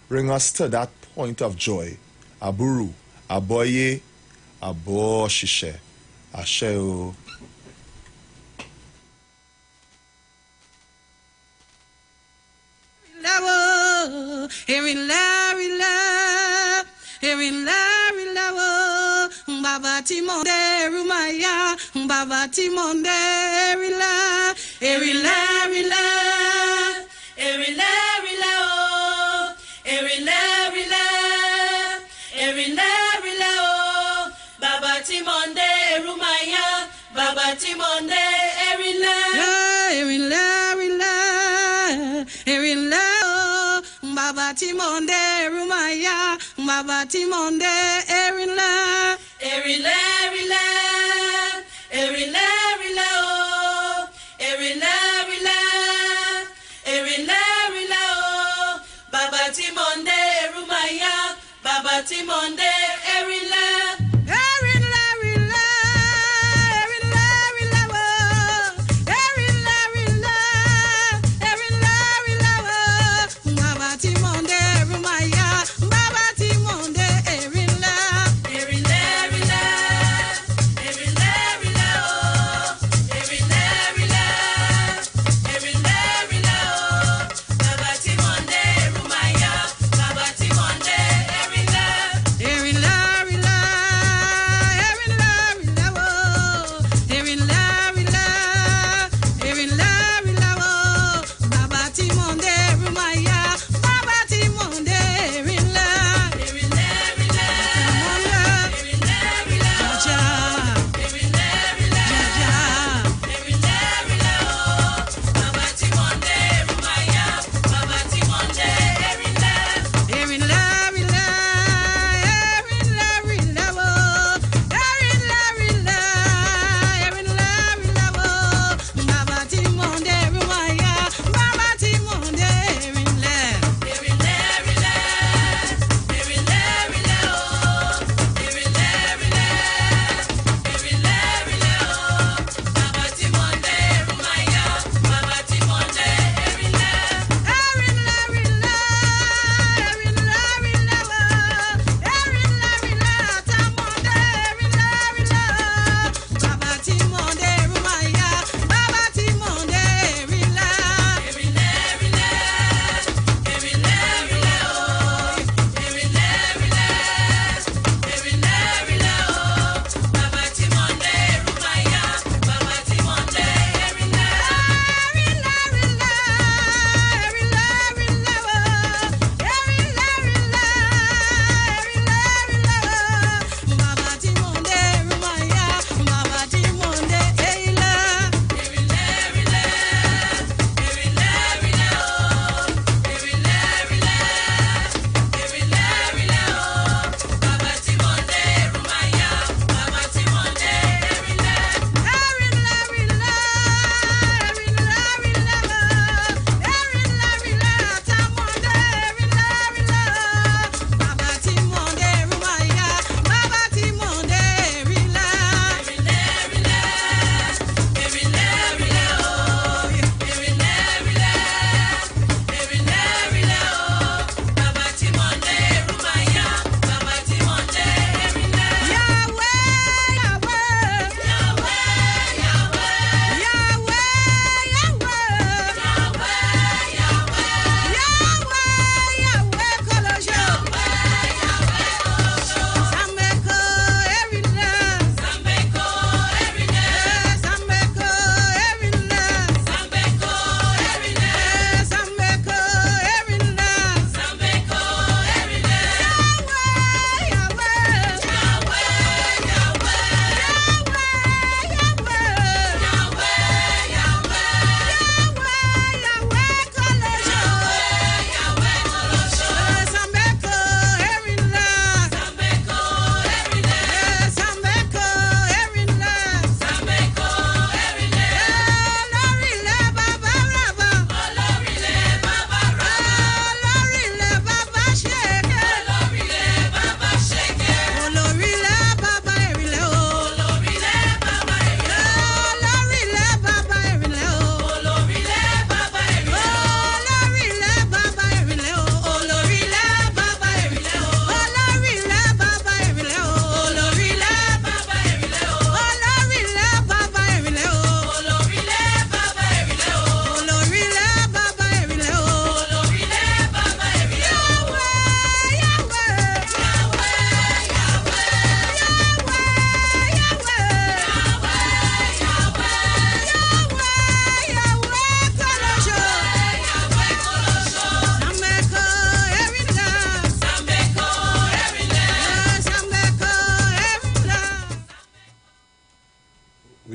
bring us to that point of joy. Aburu, Aboye, Abo Shishe, Asheo. Baba Timonde Rumaya, Baba Timonde Rila, Erila, Rila, Erila, Rila, oh, Erila, Rila, Erila, Rila, oh, Baba Timonde Rumaya, Baba Timonde Erila, Erila, Rila, Erila, oh, Baba Timonde Rumaya, Baba Timonde Erila. Erila, Erila, Erila, Erila, oh, Erila, Erila, Erila, Erila, oh, Baba Timonde Rumaya, Baba Timonde Erila. Erila, Erila, Erila, Erila, oh, Erila, Erila, Erila, Erila, oh, Baba Timonde Rumaya, Baba Timonde Erila. Erila,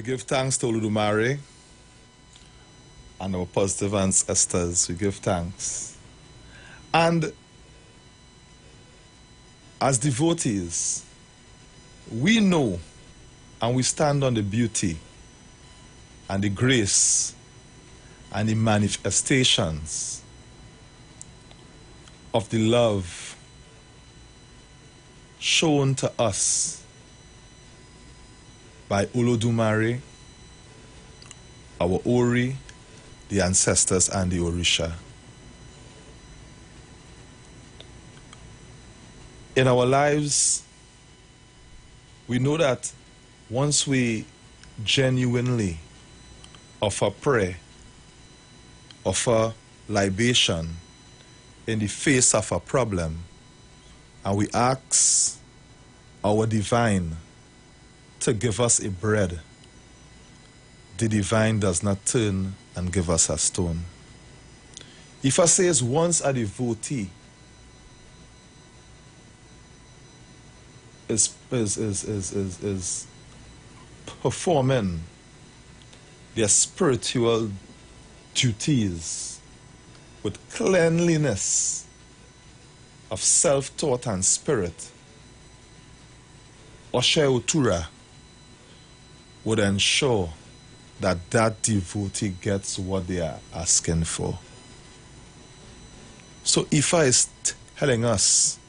give thanks to Oludumare and our positive ancestors. We give thanks. And as devotees, we know and we stand on the beauty and the grace and the manifestations of the love shown to us by Olodumare, our Ori, the ancestors, and the Orisha. In our lives, we know that once we genuinely offer prayer, offer libation in the face of a problem, and we ask our divine to give us a bread, the divine does not turn and give us a stone. Ifa says once a devotee is performing their spiritual duties with cleanliness of self-thought and spirit, Oshe Utura would ensure that that devotee gets what they are asking for. So Ifa is telling us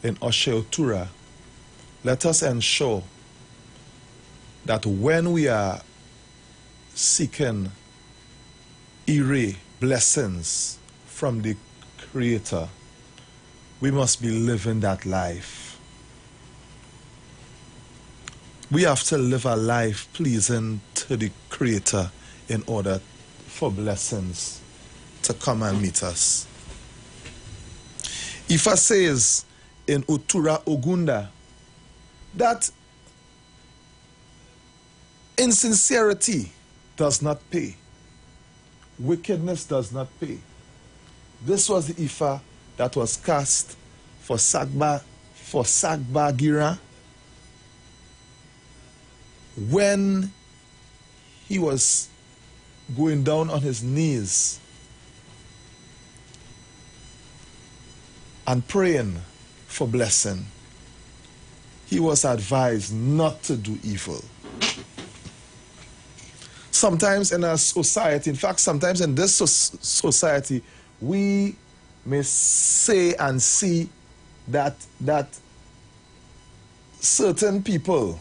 in Oshe Utura, let us ensure that when we are seeking Ire blessings from the Creator, we must be living that life. We have to live a life pleasing to the Creator in order for blessings to come and meet us. Ifa says in Utura Ogunda that insincerity does not pay. Wickedness does not pay. This was the Ifa that was cast for Sagba Gira when he was going down on his knees and praying for blessing. He was advised not to do evil. Sometimes in our society, in fact, sometimes in this society, we may say and see that certain people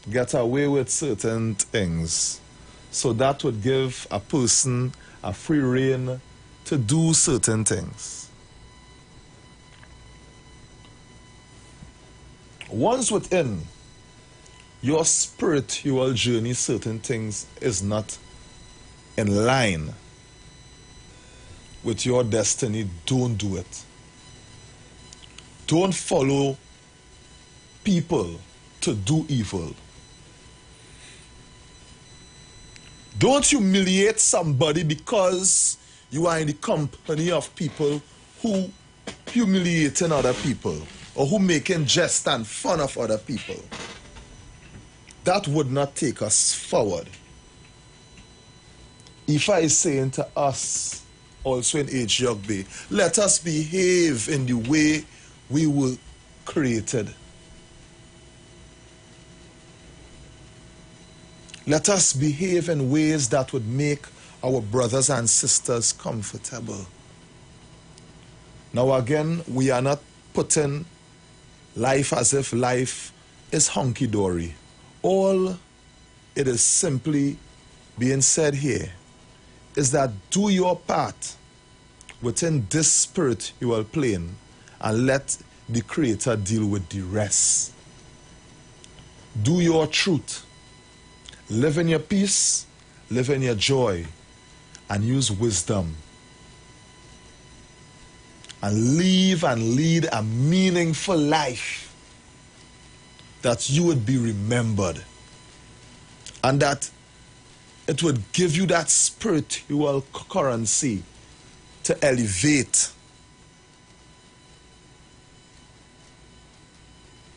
get away with certain things. So that would give a person a free rein to do certain things. Once within your spiritual journey, certain things is not in line with your destiny, don't do it. Don't follow people to do evil. Don't humiliate somebody because you are in the company of people who humiliating other people or who making jest and fun of other people. That would not take us forward. Ifa is saying to us, also in Ejogbe, let us behave in the way we were created. Let us behave in ways that would make our brothers and sisters comfortable. Now again, we are not putting life as if life is hunky-dory. All it is simply being said here is that do your part within this spiritual plane and let the Creator deal with the rest. Do your truth. Live in your peace, live in your joy, and use wisdom. And live and lead a meaningful life that you would be remembered. And that it would give you that spiritual currency to elevate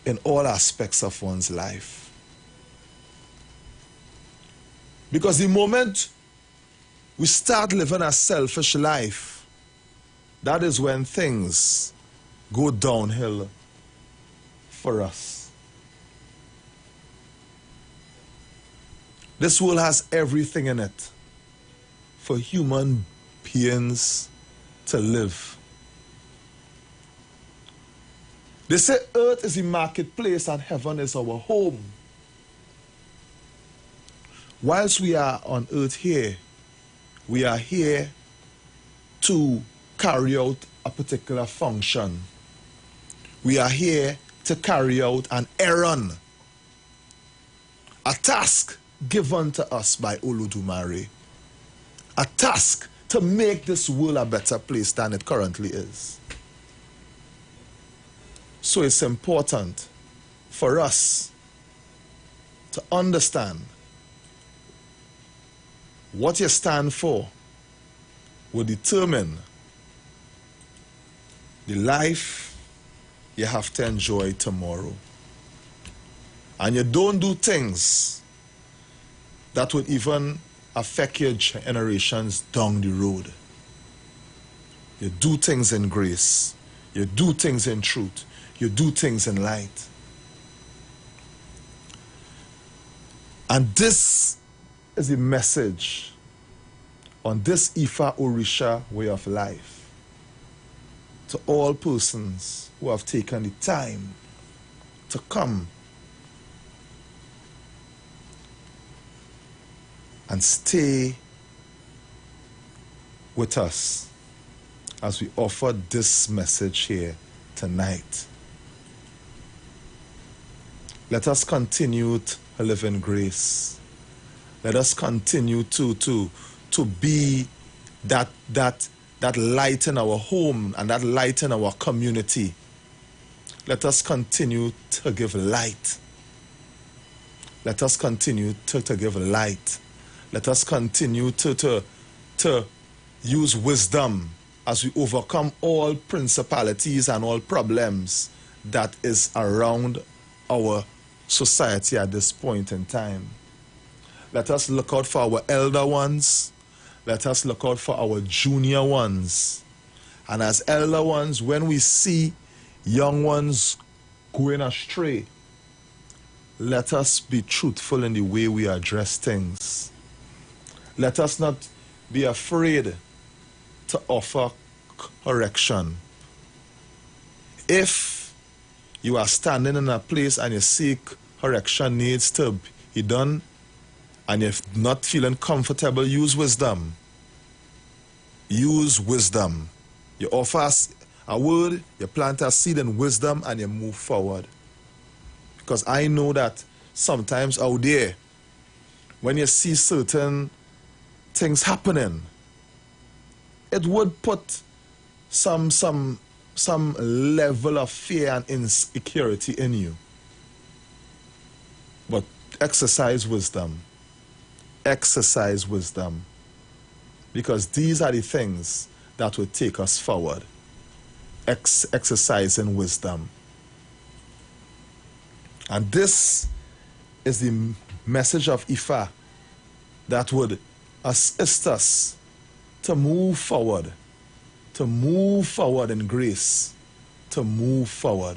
in all aspects of one's life. Because the moment we start living a selfish life, that is when things go downhill for us. This world has everything in it for human beings to live. They say earth is the marketplace and heaven is our home. Whilst we are on earth here, we are here to carry out a particular function. We are here to carry out an errand, a task given to us by Olodumare, a task to make this world a better place than it currently is. So it's important for us to understand what you stand for will determine the life you have to enjoy tomorrow. And you don't do things that would even affect your generations down the road. You do things in grace. You do things in truth. You do things in light. And this is the message on this Ifa Orisha way of life to all persons who have taken the time to come and stay with us as we offer this message here tonight. Let us continue to live in grace. Let us continue to be that light in our home and that light in our community. Let us continue to give light. Let us continue to give light. Let us continue to use wisdom as we overcome all principalities and all problems that is around our society at this point in time. Let us look out for our elder ones. Let us look out for our junior ones. And as elder ones, when we see young ones going astray, let us be truthful in the way we address things. Let us not be afraid to offer correction. If you are standing in a place and you see correction needs to be done, and if not feeling comfortable, use wisdom. Use wisdom. You offer us a word, you plant a seed in wisdom, and you move forward. Because I know that sometimes out there, when you see certain things happening, it would put some level of fear and insecurity in you. But exercise wisdom. Exercise wisdom. Because these are the things that will take us forward. Exercising wisdom. And this is the message of Ifa that would assist us to move forward in grace, to move forward.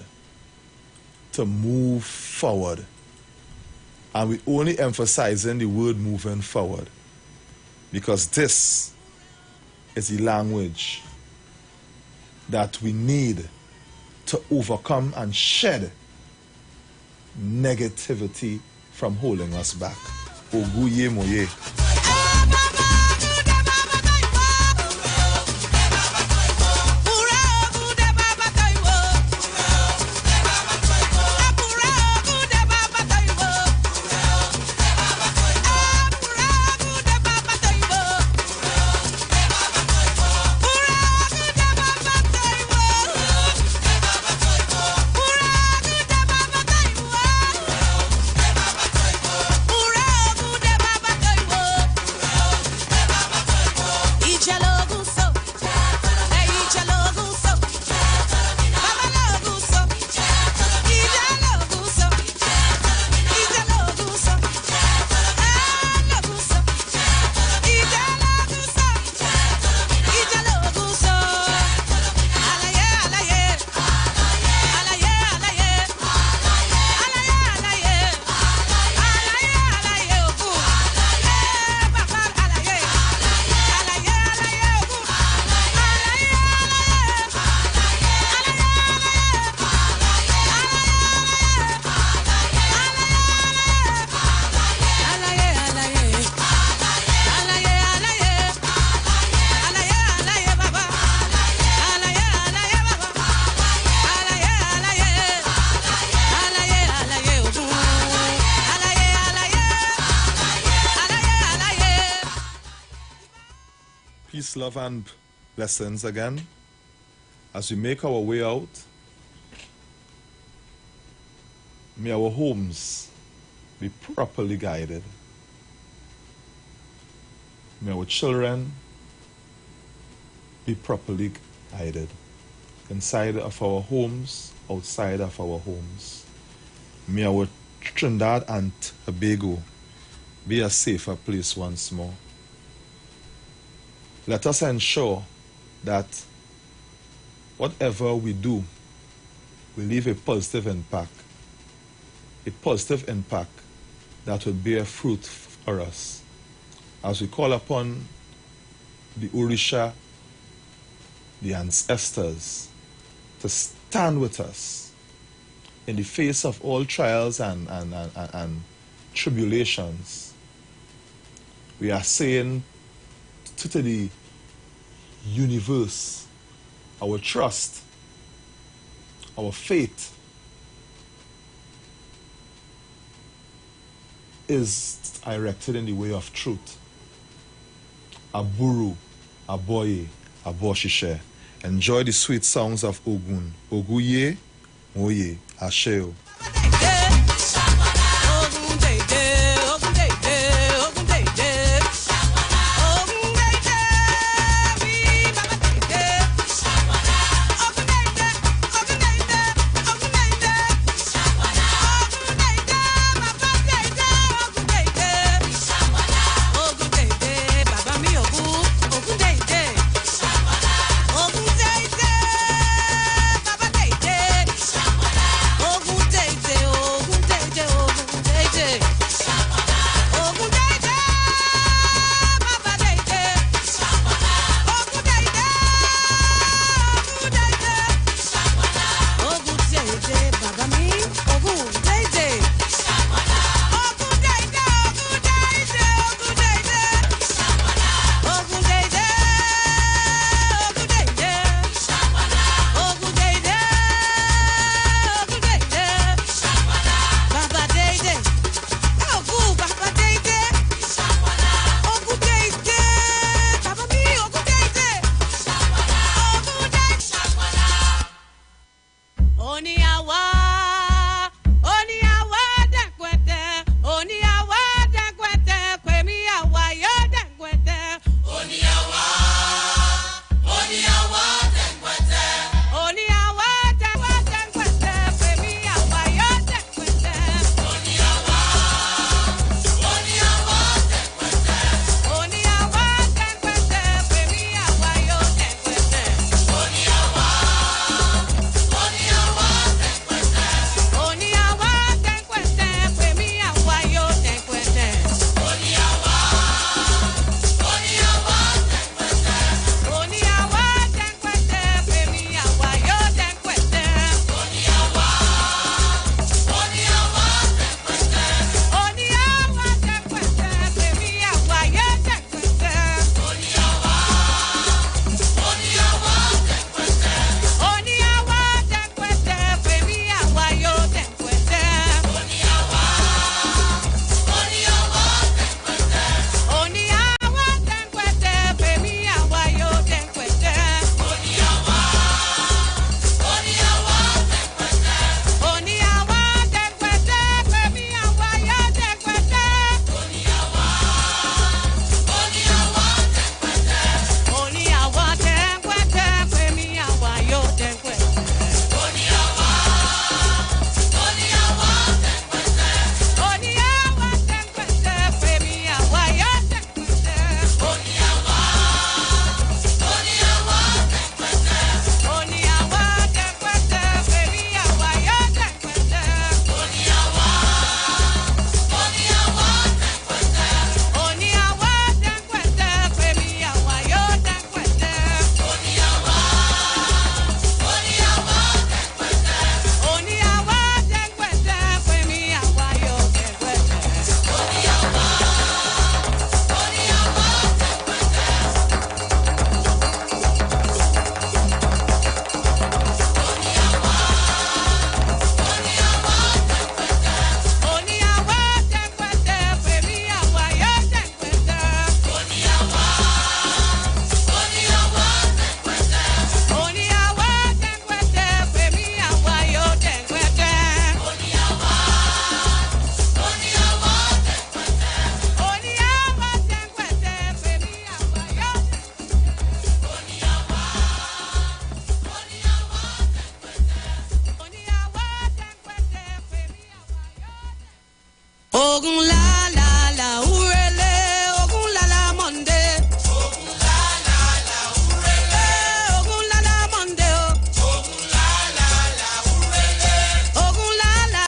And we only emphasizing the word moving forward because this is the language that we need to overcome and shed negativity from holding us back. Oguye moye. Peace, love, and blessings again. As we make our way out, may our homes be properly guided. May our children be properly guided. Inside of our homes, outside of our homes. May our Trinidad and Tobago be a safer place once more. Let us ensure that whatever we do, we leave a positive impact that will bear fruit for us. As we call upon the Orisha, the ancestors, to stand with us in the face of all trials and tribulations, we are saying to the universe, our trust, our faith is directed in the way of truth. Aburu, Aboye, Aboshishe. Enjoy the sweet songs of Ogun. Oguye, Oye, Asheo.